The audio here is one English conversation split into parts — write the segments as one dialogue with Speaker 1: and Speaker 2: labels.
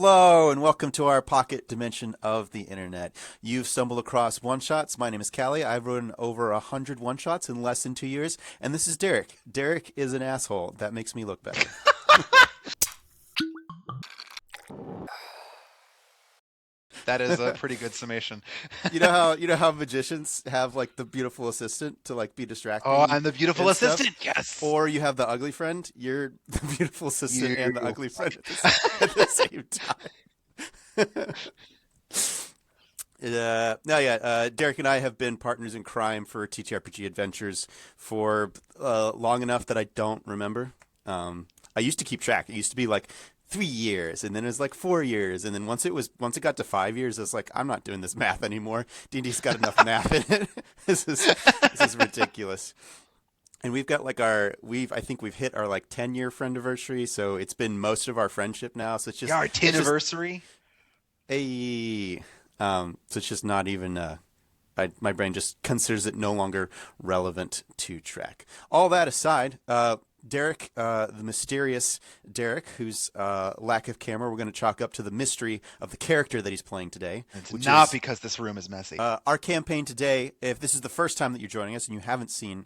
Speaker 1: Hello and welcome to our pocket dimension of the internet. You've stumbled across one-shots. My name is Callie. I've written over 100 one-shots in less than 2 years. And this is Derek. Derek is an asshole. That makes me look better.
Speaker 2: That is a pretty good summation.
Speaker 1: You know how magicians have like the beautiful assistant to like be distracting.
Speaker 2: Oh, I'm the beautiful
Speaker 1: and stuff?
Speaker 2: assistant. Yes.
Speaker 1: Or you have the ugly friend. You're the beautiful assistant and the
Speaker 2: You.
Speaker 1: ugly friend at the same time. Derek and I have been partners in crime for TTRPG adventures for long enough that I don't remember. I used to keep track. It used to be like 3 years, and then it was like 4 years, and then once it got to 5 years, I was like, I'm not doing this math anymore. D&D's got enough math in it. This is ridiculous. And we've got like I think we've hit our like 10-year friend anniversary, so it's been most of our friendship now. So it's just
Speaker 2: Our anniversary.
Speaker 1: So it's just not even. My brain just considers it no longer relevant to track. All that aside, Derek, the mysterious Derek, whose lack of camera we're going to chalk up to the mystery of the character that he's playing today.
Speaker 2: It's not because this room is messy.
Speaker 1: Our campaign today, if this is the first time that you're joining us and you haven't seen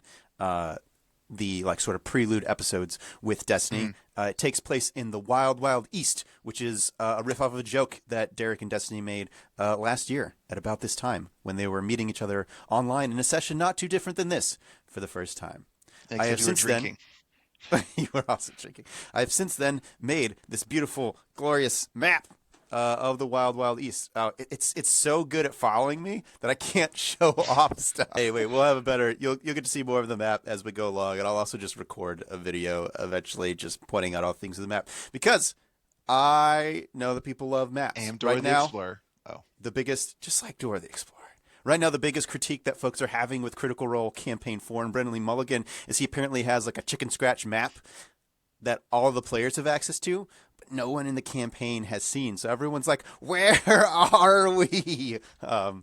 Speaker 1: the like sort of prelude episodes with Destiny, it takes place in the Wild Wild East, which is a riff off of a joke that Derek and Destiny made last year at about this time when they were meeting each other online in a session not too different than this for the first time.
Speaker 2: Except
Speaker 1: I have
Speaker 2: you were
Speaker 1: since
Speaker 2: drinking.
Speaker 1: then. You were also drinking. I have since then made this beautiful, glorious map of the Wild Wild East. It's so good at following me that I can't show off stuff. Anyway, we'll have a better. You'll get to see more of the map as we go along, and I'll also just record a video eventually, just pointing out all things of the map because I know that people love maps.
Speaker 2: I am Dora
Speaker 1: right
Speaker 2: the
Speaker 1: now,
Speaker 2: Explorer. Oh,
Speaker 1: the biggest, just like Dora the Explorer. Right now, the biggest critique that folks are having with Critical Role Campaign 4 and Brendan Lee Mulligan is he apparently has like a chicken scratch map that all the players have access to, but no one in the campaign has seen. So everyone's like, where are we? But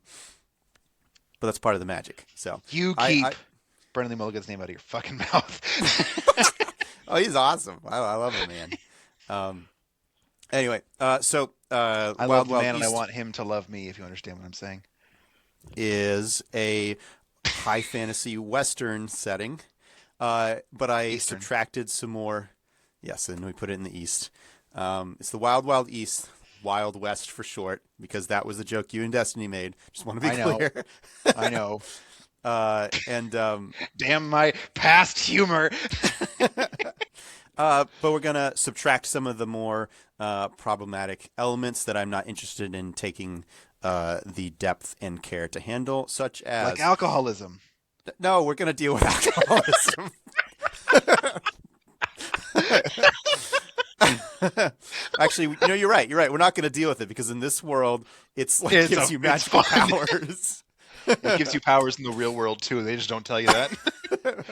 Speaker 1: that's part of the magic. So
Speaker 2: you keep Brendan Lee Mulligan's name out of your fucking mouth.
Speaker 1: Oh, he's awesome. I love him, man. Anyway,
Speaker 2: I love the man,
Speaker 1: East
Speaker 2: and I want him to love me. If you understand what I'm saying.
Speaker 1: is a high fantasy Western setting. But I
Speaker 2: Eastern.
Speaker 1: subtracted some more. Yes, and we put it in the East. It's the Wild Wild East, Wild West for short, because that was the joke you and Destiny made. Just want to be clear.
Speaker 2: I know.
Speaker 1: And
Speaker 2: Damn my past humor.
Speaker 1: but we're gonna subtract some of the more problematic elements that I'm not interested in taking the depth and care to handle, such as
Speaker 2: Like alcoholism.
Speaker 1: No, we're gonna deal with alcoholism. Actually, you're right. You're right. We're not going to deal with it because in this world, it's like gives you magical
Speaker 2: fun.
Speaker 1: powers.
Speaker 2: It gives you powers in the real world too. They just don't tell you that. The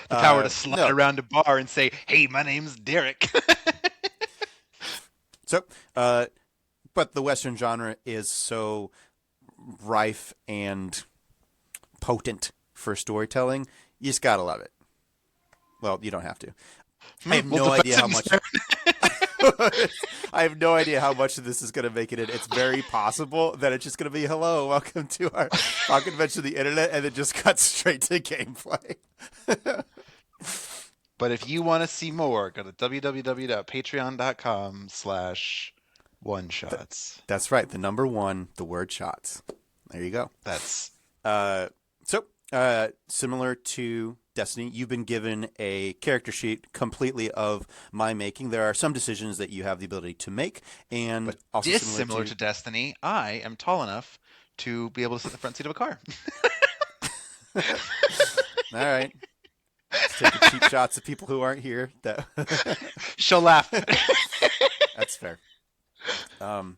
Speaker 2: power to slide around a bar and say, "Hey, my name's Derek."
Speaker 1: So, but the Western genre is so rife and potent for storytelling. You just gotta love it. Well, you don't have to. I have no idea how much. I have no idea how much of this is going to make it in. It's very possible that it's just going to be, hello, welcome to our pocket adventure of the internet, and it just cuts straight to gameplay.
Speaker 2: But if you want to see more, go to www.patreon.com/oneshots.
Speaker 1: That's right. The number one, the word shots. There you go.
Speaker 2: That's
Speaker 1: similar to Destiny, you've been given a character sheet completely of my making. There are some decisions that you have the ability to make, and
Speaker 2: but
Speaker 1: also
Speaker 2: dissimilar to Destiny, I am tall enough to be able to sit in the front seat of a car.
Speaker 1: All right. Let's take the cheap shots of people who aren't here.
Speaker 2: She'll laugh.
Speaker 1: That's fair. But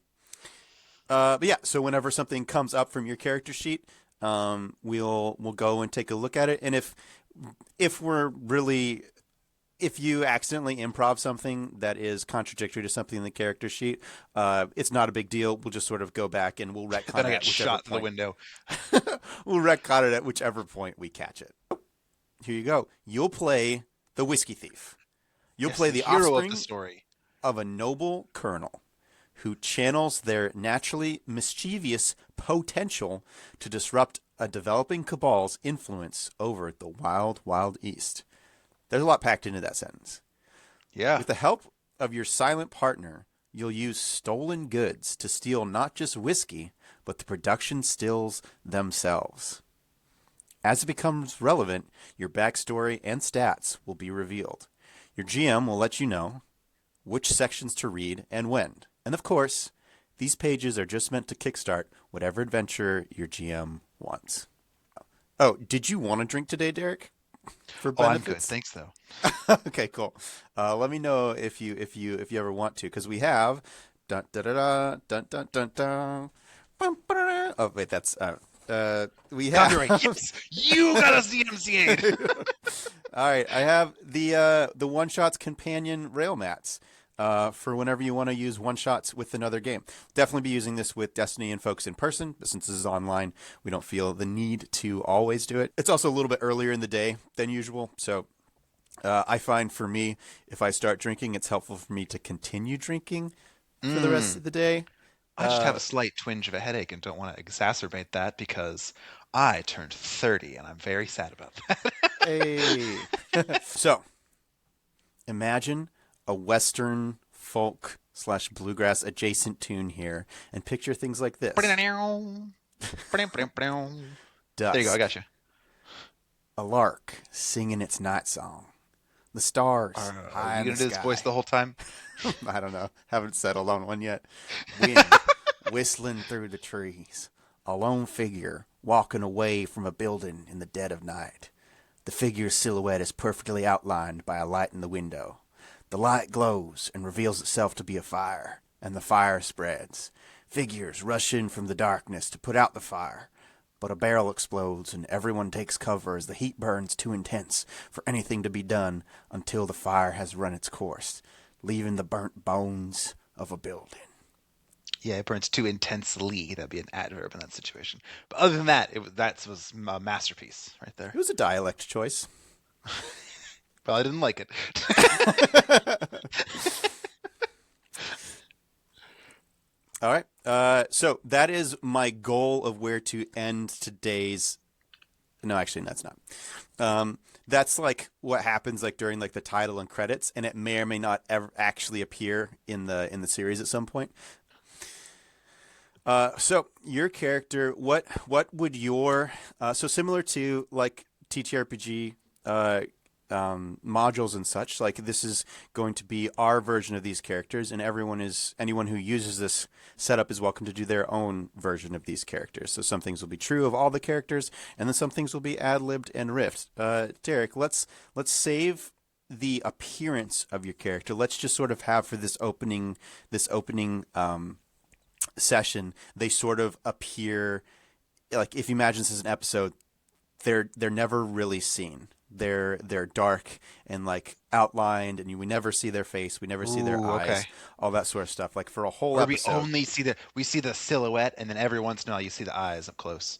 Speaker 1: yeah, so whenever something comes up from your character sheet, we'll go and take a look at it, and if you accidentally improv something that is contradictory to something in the character sheet, it's not a big deal. We'll just sort of go back and we'll retcon
Speaker 2: Then I
Speaker 1: it
Speaker 2: get shot through the window.
Speaker 1: We'll retcon it at whichever point we catch it. Here you go. You'll play the Whiskey Thief. You'll play the
Speaker 2: hero
Speaker 1: offspring
Speaker 2: of the story
Speaker 1: of a noble colonel who channels their naturally mischievous potential to disrupt a developing cabal's influence over the wild, wild East. There's a lot packed into that sentence.
Speaker 2: Yeah.
Speaker 1: With the help of your silent partner, you'll use stolen goods to steal not just whiskey, but the production stills themselves. As it becomes relevant, your backstory and stats will be revealed. Your GM will let you know which sections to read and when. And of course, these pages are just meant to kickstart whatever adventure your GM wants. Oh, did you want to drink today, Derek? For
Speaker 2: Oh, I'm good.
Speaker 1: benefits?
Speaker 2: Thanks, though.
Speaker 1: Okay, cool. Let me know if you ever want to, because we have dun dun dun dun dun dun dun. Oh wait, that's we have.
Speaker 2: Copyright. Yes, you got us the MCA'd.
Speaker 1: All right, I have the one shots companion rail mats. For whenever you want to use one shots with another game. Definitely be using this with Destiny and folks in person, but since this is online, we don't feel the need to always do it. It's also a little bit earlier in the day than usual, so I find for me, if I start drinking, it's helpful for me to continue drinking for the rest of the day.
Speaker 2: I just have a slight twinge of a headache and don't want to exacerbate that because I turned 30 and I'm very sad about that.
Speaker 1: Hey. So, imagine a Western folk / bluegrass adjacent tune here, and picture things like this.
Speaker 2: There you
Speaker 1: Dusk.
Speaker 2: go, I got you.
Speaker 1: A lark singing its night song. The stars high
Speaker 2: Are you
Speaker 1: in
Speaker 2: gonna
Speaker 1: the
Speaker 2: do this voice
Speaker 1: sky.
Speaker 2: the whole time?
Speaker 1: I don't know. Haven't settled on one yet. Wind whistling through the trees. A lone figure walking away from a building in the dead of night. The figure's silhouette is perfectly outlined by a light in the window. The light glows and reveals itself to be a fire, and the fire spreads. Figures rush in from the darkness to put out the fire, but a barrel explodes and everyone takes cover as the heat burns too intense for anything to be done until the fire has run its course, leaving the burnt bones of a building.
Speaker 2: Yeah, it burns too intensely. That'd be an adverb in that situation. But other than that, that was a masterpiece right there.
Speaker 1: It was a dialect choice.
Speaker 2: Well, I didn't like it.
Speaker 1: All right. So that is my goal of where to end today's. No, actually, that's not. That's like what happens like during like the title and credits, and it may or may not ever actually appear in the series at some point. So your character, what would your so similar to like TTRPG modules and such, like this is going to be our version of these characters, and anyone who uses this setup is welcome to do their own version of these characters. So some things will be true of all the characters, and then some things will be ad-libbed and riffed. Derek, let's save the appearance of your character. Let's just sort of have for this opening session, they sort of appear like, if you imagine this as an episode, they're never really seen. They're dark and like outlined, and we never see their face, we never see their eyes,
Speaker 2: okay.
Speaker 1: all that sort of stuff. Like for a whole
Speaker 2: Or
Speaker 1: episode,
Speaker 2: we only see the silhouette, and then every once in a while you see the eyes up close.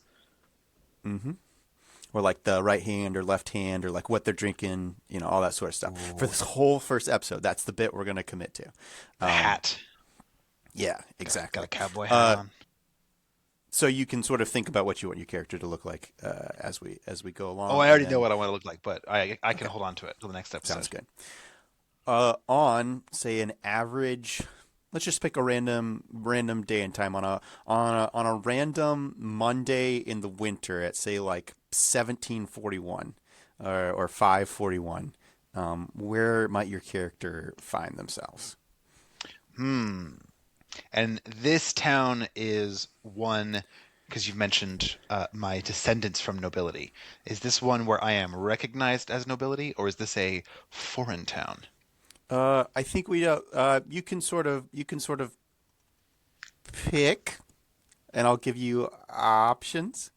Speaker 1: or like the right hand or left hand, or like what they're drinking, all that sort of stuff.
Speaker 2: Ooh.
Speaker 1: For this whole first episode, that's the bit we're going to commit to.
Speaker 2: The hat.
Speaker 1: Yeah, exactly.
Speaker 2: Got a cowboy hat on.
Speaker 1: So you can sort of think about what you want your character to look like as we go along.
Speaker 2: Oh, I already know what I want to look like, but I can hold on to it till the next episode.
Speaker 1: Sounds good. On say an average, let's just pick a random day and time on a random Monday in the winter at say like 1741 or 541. Where might your character find themselves?
Speaker 2: And this town is one, because you've mentioned my descendants from nobility. Is this one where I am recognized as nobility, or is this a foreign town?
Speaker 1: I think you can sort of pick, and I'll give you options.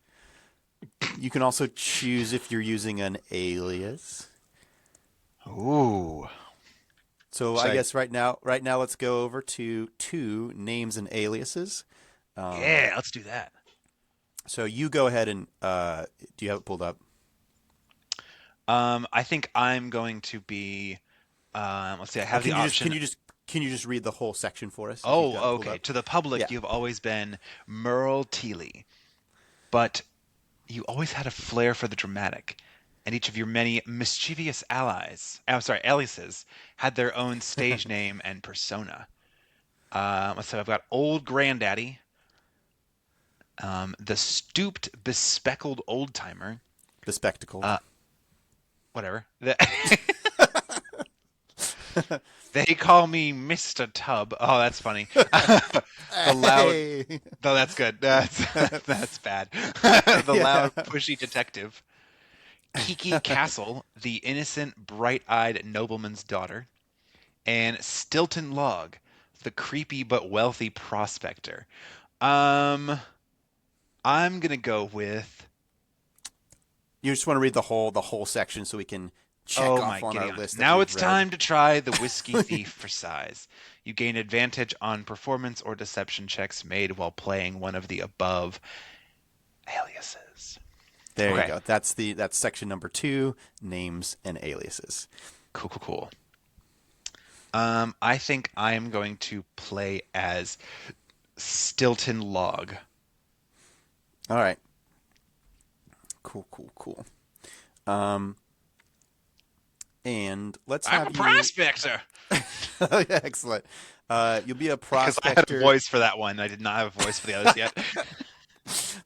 Speaker 1: You can also choose if you're using an alias.
Speaker 2: Ooh.
Speaker 1: So I guess right now, let's go over to 2 names and aliases.
Speaker 2: Yeah, let's do that.
Speaker 1: So you go ahead and do you have it pulled up?
Speaker 2: I think I'm going to be. Let's see. I have the option.
Speaker 1: Can you just read the whole section for us if you've got it
Speaker 2: Oh,
Speaker 1: pulled
Speaker 2: okay.
Speaker 1: up?
Speaker 2: To the public,
Speaker 1: Yeah.
Speaker 2: you've always been Merle Teelee, but you always had a flair for the dramatic, and each of your many mischievous aliases, had their own stage name and persona. So I've got Old Granddaddy, the stooped, bespectacled old timer,
Speaker 1: Bespectacled.
Speaker 2: uh, whatever. They call me Mr. Tub. Oh, that's funny. The loud.
Speaker 1: Hey.
Speaker 2: No, that's good. That's bad. The
Speaker 1: Yeah.
Speaker 2: loud, pushy detective. Kiki Castle, the innocent, bright-eyed nobleman's daughter. And Stilton Log, the creepy but wealthy prospector. Um, I'm gonna go with.
Speaker 1: You just want to read the whole section so we can check
Speaker 2: Oh
Speaker 1: off
Speaker 2: my
Speaker 1: on our
Speaker 2: giddy aunt.
Speaker 1: list that
Speaker 2: Now
Speaker 1: we've
Speaker 2: it's
Speaker 1: read.
Speaker 2: time to try the Whiskey Thief for size. You gain advantage on performance or deception checks made while playing one of the above aliases.
Speaker 1: There you
Speaker 2: Okay,
Speaker 1: go. That's section number 2, names and aliases.
Speaker 2: cool. I think I am going to play as Stilton Log.
Speaker 1: All right. Cool. And let's
Speaker 2: I'm a
Speaker 1: have you.
Speaker 2: prospector.
Speaker 1: Oh, yeah, excellent. You'll be a
Speaker 2: Because I had a
Speaker 1: prospector.
Speaker 2: voice for that one. I did not have a voice for the others yet.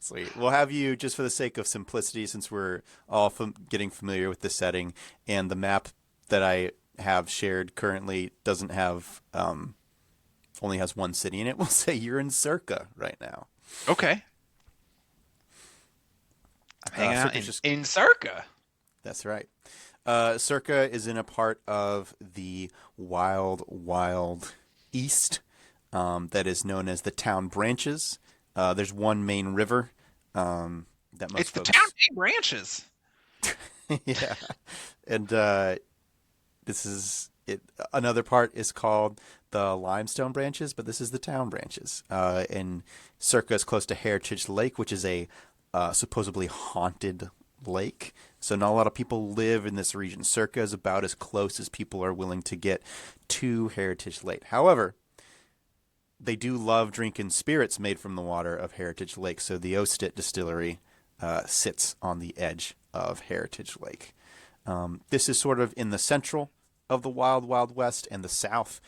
Speaker 1: Sweet. We'll have you, just for the sake of simplicity, since we're all getting familiar with the setting, and the map that I have shared currently doesn't have, only has one city in it. We'll say you're in Circa right now.
Speaker 2: Okay. I'm hanging out in Circa.
Speaker 1: That's right. Circa is in a part of the wild, wild east that is known as the town branches. There's one main river that most
Speaker 2: It's the
Speaker 1: folks...
Speaker 2: town name branches.
Speaker 1: Yeah. And this is it. Another part is called the limestone branches, but this is the town branches. And Circa is close to Heritage Lake, which is a supposedly haunted lake. So not a lot of people live in this region. Circa is about as close as people are willing to get to Heritage Lake. However, they do love drinking spirits made from the water of Heritage Lake. So the Ostit distillery sits on the edge of Heritage Lake. This is sort of in the central of the Wild Wild West and the south,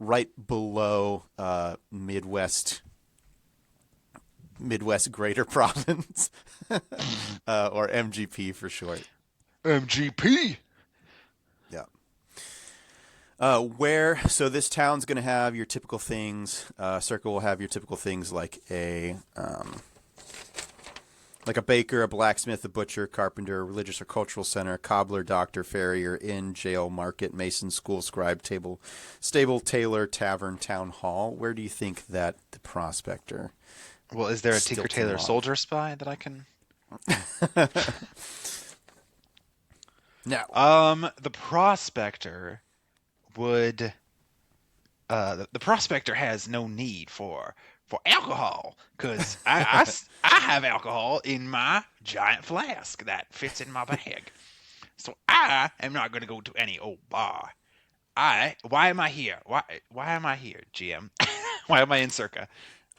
Speaker 1: right below Midwest Greater Province, or MGP for short.
Speaker 2: MGP.
Speaker 1: Yeah. So this town's going to have your typical things. Circle will have your typical things like a baker, a blacksmith, a butcher, carpenter, a religious or cultural center, cobbler, doctor, farrier, inn, jail, market, mason, school, scribe, stable, tailor, tavern, town hall. Where do you think that the prospector?
Speaker 2: Well, is there a
Speaker 1: Stilton
Speaker 2: Tinker Tailor
Speaker 1: Log.
Speaker 2: Soldier spy that I can?
Speaker 1: No.
Speaker 2: The prospector would. The prospector has no need for alcohol because I have alcohol in my giant flask that fits in my bag. So I am not going to go to any old bar. Why am I here? Why am I here, GM? Why am I in Circa?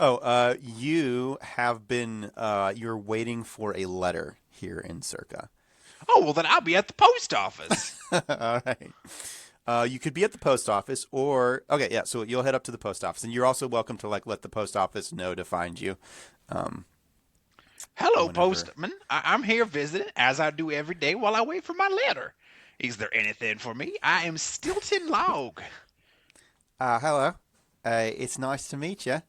Speaker 1: Oh, you have been. You're waiting for a letter here in Circa.
Speaker 2: Oh, well, then I'll be at the post office.
Speaker 1: All right. You could be at the post office, or okay, yeah. So you'll head up to the post office, and you're also welcome to let the post office know to find you.
Speaker 2: Hello,
Speaker 1: Whenever.
Speaker 2: postman. I'm here visiting, as I do every day while I wait for my letter. Is there anything for me? I am Stilton Log.
Speaker 1: Hello. It's nice to meet you.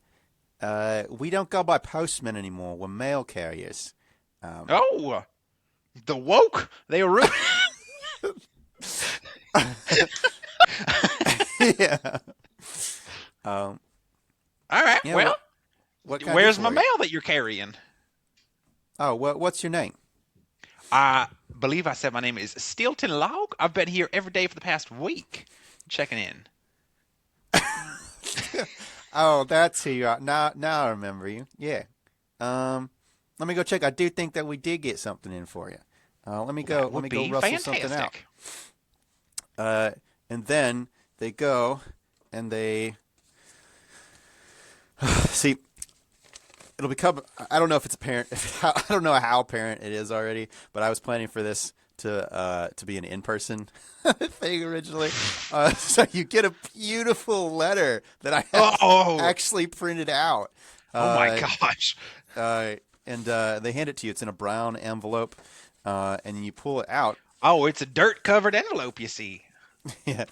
Speaker 1: We don't go by postmen anymore. We're mail carriers.
Speaker 2: Oh, the woke. They are rude.
Speaker 1: Yeah.
Speaker 2: All right.
Speaker 1: Yeah,
Speaker 2: Well,
Speaker 1: what can I do
Speaker 2: where's
Speaker 1: for
Speaker 2: my
Speaker 1: you?
Speaker 2: mail that you're carrying?
Speaker 1: Oh, what's your name?
Speaker 2: I believe I said my name is Stilton Log. I've been here every day for the past week, checking in.
Speaker 1: Oh, that's who you are. Now I remember you. Yeah. Let me go check. I do think that we did get something in for you. Let me go.
Speaker 2: That would
Speaker 1: Let me go
Speaker 2: be
Speaker 1: rustle something out.
Speaker 2: fantastic.
Speaker 1: And then they go and they see. It'll become. I don't know if it's apparent. I don't know how apparent it is already, but I was planning for this to be an in-person thing originally. So you get a beautiful letter that I have actually printed out.
Speaker 2: Oh my gosh!
Speaker 1: And they hand it to you. It's in a brown envelope, and you pull it out.
Speaker 2: Oh, it's a dirt-covered envelope, you see.
Speaker 1: Yeah.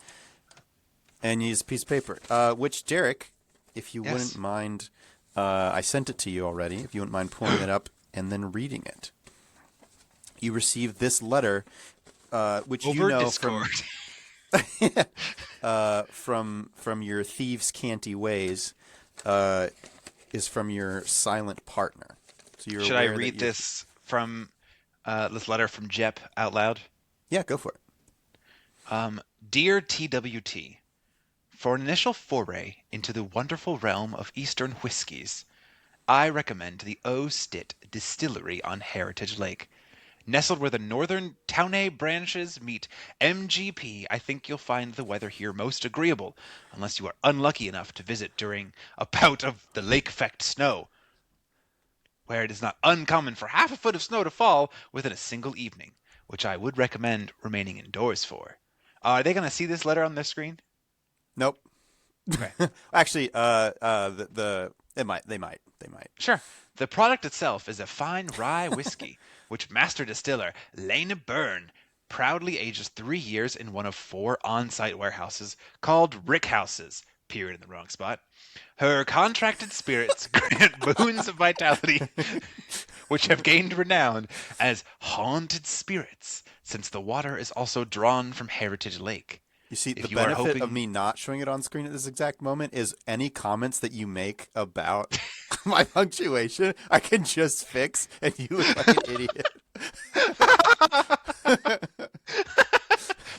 Speaker 1: And you use a piece of paper, which, Derek, if you wouldn't mind, I sent it to you already. If you wouldn't mind pulling it up and then reading it. You received this letter, which
Speaker 2: over
Speaker 1: you know
Speaker 2: Discord.
Speaker 1: from your thieves' canty ways, is from your silent partner. So you're
Speaker 2: Should I read this from this letter from Jep out loud?
Speaker 1: Yeah, go for it.
Speaker 2: Dear TWT, for an initial foray into the wonderful realm of Eastern whiskies, I recommend the O Stitt Distillery on Heritage Lake. Nestled where the northern Taunay branches meet MGP, I think you'll find the weather here most agreeable, unless you are unlucky enough to visit during a bout of the lake-effect snow, where it is not uncommon for half a foot of snow to fall within a single evening, which I would recommend remaining indoors for. Are they going to see this letter on their screen?
Speaker 1: Nope.
Speaker 2: Okay.
Speaker 1: Actually, they might.
Speaker 2: Sure. The product itself is a fine rye whiskey, which master distiller Lena Byrne proudly ages 3 years in one of 4 on-site warehouses called Rickhouses. Period in the wrong spot. Her contracted spirits grant boons of vitality, which have gained renown as haunted spirits, since the water is also drawn from Heritage Lake.
Speaker 1: You see, the benefit of me not showing it on screen at this exact moment is any comments that you make about my punctuation, I can just fix, and you look like an idiot.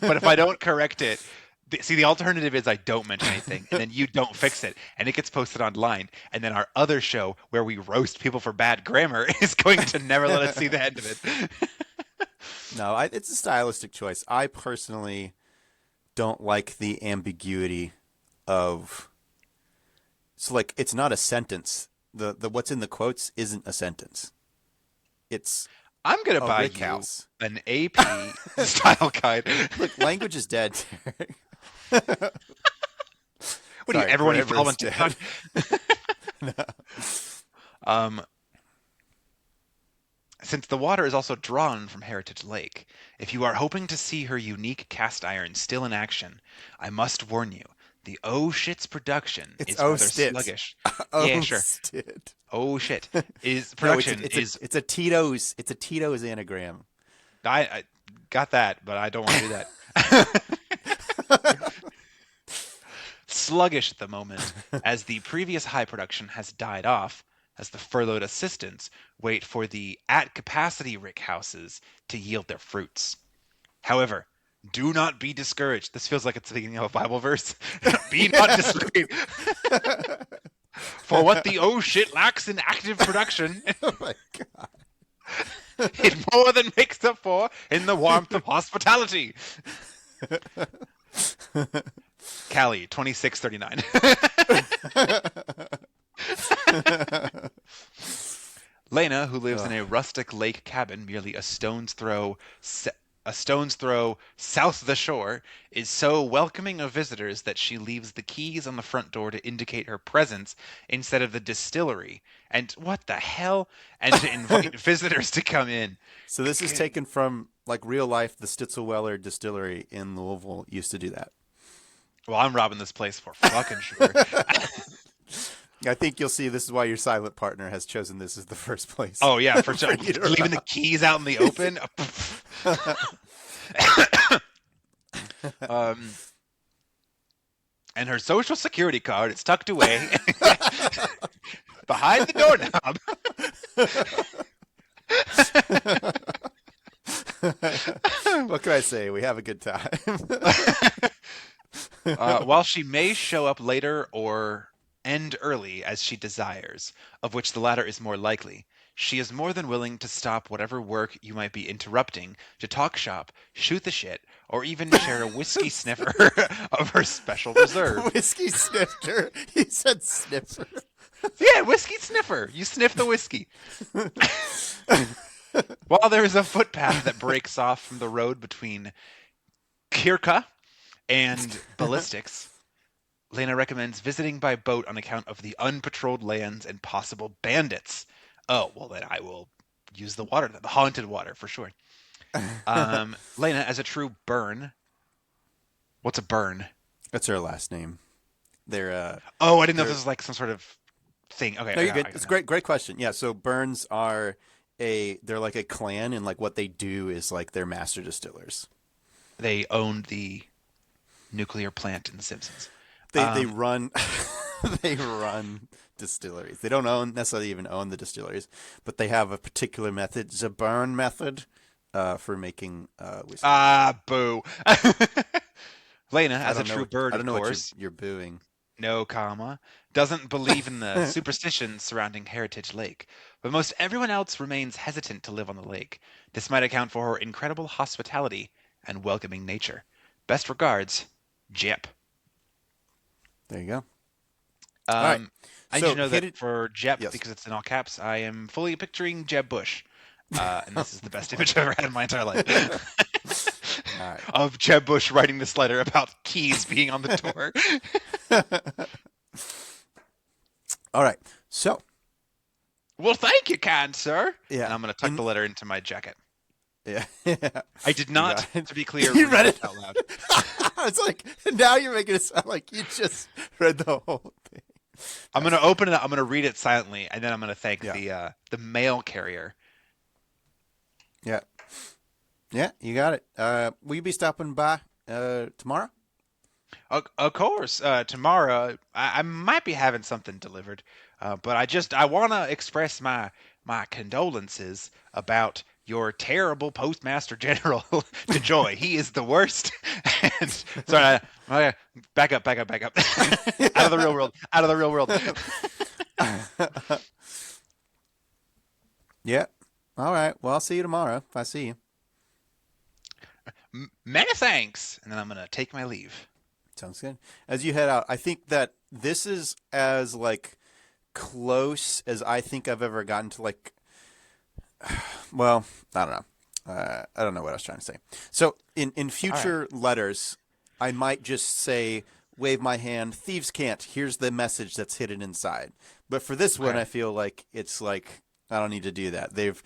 Speaker 2: But if I don't correct it, the alternative is I don't mention anything, and then you don't fix it, and it gets posted online, and then our other show, where we roast people for bad grammar, is going to never let us see the end of it.
Speaker 1: No, it's a stylistic choice. I personally don't like the ambiguity of. So, like, it's not a sentence. The what's in the quotes isn't a sentence. It's.
Speaker 2: I'm gonna buy you
Speaker 1: house.
Speaker 2: An AP style guide.
Speaker 1: Look, language is dead.
Speaker 2: What do you? Everyone you follow on TikTok. No. Since the water is also drawn from Heritage Lake, if you are hoping to see her unique cast iron still in action, I must warn you, the Oh Shit's production is rather sluggish. Yeah, sure.
Speaker 1: Stit.
Speaker 2: Oh shit! Is production
Speaker 1: it's a Tito's anagram.
Speaker 2: I got that, but I don't want to do that. Sluggish at the moment, as the previous high production has died off, as the furloughed assistants wait for the at-capacity rickhouses to yield their fruits. However, do not be discouraged. This feels like it's the beginning of a Bible verse. Be not discouraged. For what the oh shit lacks in active production,
Speaker 1: Oh my god!
Speaker 2: it more than makes up for in the warmth of hospitality. Callie, 2639. Lena, who lives in a rustic lake cabin merely a stone's throw south of the shore, is so welcoming of visitors that she leaves the keys on the front door to indicate her presence instead of the distillery. And what the hell? And to invite visitors to come in.
Speaker 1: So this is taken from, like, real life. The Stitzelweller Distillery in Louisville used to do that.
Speaker 2: Well, I'm robbing this place for fucking sure.
Speaker 1: I think you'll see this is why your silent partner has chosen this as the first place.
Speaker 2: Oh, yeah, for sure. Leaving the keys out in the open. And her social security card, it's tucked away behind the doorknob.
Speaker 1: What can I say? We have a good time.
Speaker 2: While she may show up later or end early as she desires, of which the latter is more likely, She is more than willing to stop whatever work you might be interrupting to talk shop, shoot the shit, or even share a whiskey sniffer of her special reserve.
Speaker 1: Whiskey sniffer. He said sniffer.
Speaker 2: Yeah, whiskey sniffer. You sniff the whiskey. While there is a footpath that breaks off from the road between Kirka and Ballistics, Lena recommends visiting by boat on account of the unpatrolled lands and possible bandits. Oh, well then I will use the water, the haunted water for sure. Lena, as a true burn, what's a burn?
Speaker 1: That's her last name. They're
Speaker 2: Oh, I didn't know if this was like some sort of thing. Okay,
Speaker 1: no,
Speaker 2: I
Speaker 1: you're
Speaker 2: got
Speaker 1: good.
Speaker 2: it,
Speaker 1: It's a great question. Yeah, so Burns are they're like a clan, and like what they do is like they're master distillers.
Speaker 2: They owned the nuclear plant in The Simpsons.
Speaker 1: They run they run distilleries. They don't necessarily even own the distilleries, but they have a particular method, the burn method, for making whiskey.
Speaker 2: Ah, boo. Lena,
Speaker 1: I
Speaker 2: as a
Speaker 1: don't know
Speaker 2: true
Speaker 1: what-
Speaker 2: bird,
Speaker 1: I don't
Speaker 2: of
Speaker 1: know
Speaker 2: course,
Speaker 1: what you're booing.
Speaker 2: no comma, doesn't believe in the superstitions surrounding Heritage Lake, but most everyone else remains hesitant to live on the lake. This might account for her incredible hospitality and welcoming nature. Best regards, Jep.
Speaker 1: There you go. All right.
Speaker 2: I
Speaker 1: So,
Speaker 2: need to know
Speaker 1: hit
Speaker 2: that
Speaker 1: it-
Speaker 2: for Jep,
Speaker 1: Yes.
Speaker 2: because it's in all caps, I am fully picturing Jeb Bush. And this is the best image I've ever had in my entire life.
Speaker 1: All right.
Speaker 2: Of Jeb Bush writing this letter about keys being on the door.
Speaker 1: All right. So,
Speaker 2: Well, thank you, kind sir.
Speaker 1: Yeah.
Speaker 2: And I'm going to tuck the letter into my jacket.
Speaker 1: yeah.
Speaker 2: I did not,
Speaker 1: got it.
Speaker 2: to be clear,
Speaker 1: You read it
Speaker 2: out loud.
Speaker 1: It's like now you're making it sound like you just read the whole thing.
Speaker 2: I'm going to open it up. I'm going to read it silently, and then I'm going to thank
Speaker 1: Yeah.
Speaker 2: the mail carrier.
Speaker 1: Yeah. Yeah, you got it. Will you be stopping by tomorrow?
Speaker 2: Of course, tomorrow I might be having something delivered, but I want to express my condolences about your terrible Postmaster General to Joy. He is the worst. And sorry, back up, out of the real world, out of the real world.
Speaker 1: Yeah. All right. Well, I'll see you tomorrow if I see you.
Speaker 2: Many thanks, and then I'm gonna take my leave.
Speaker 1: Sounds good. As you head out, I think that this is as like close as I think I've ever gotten to like. Well, I don't know. I don't know what I was trying to say. So in future letters, I might just say, wave my hand. Thieves can't. Here's the message that's hidden inside. But for this one,
Speaker 2: Okay.
Speaker 1: I feel like it's like I don't need to do that. They've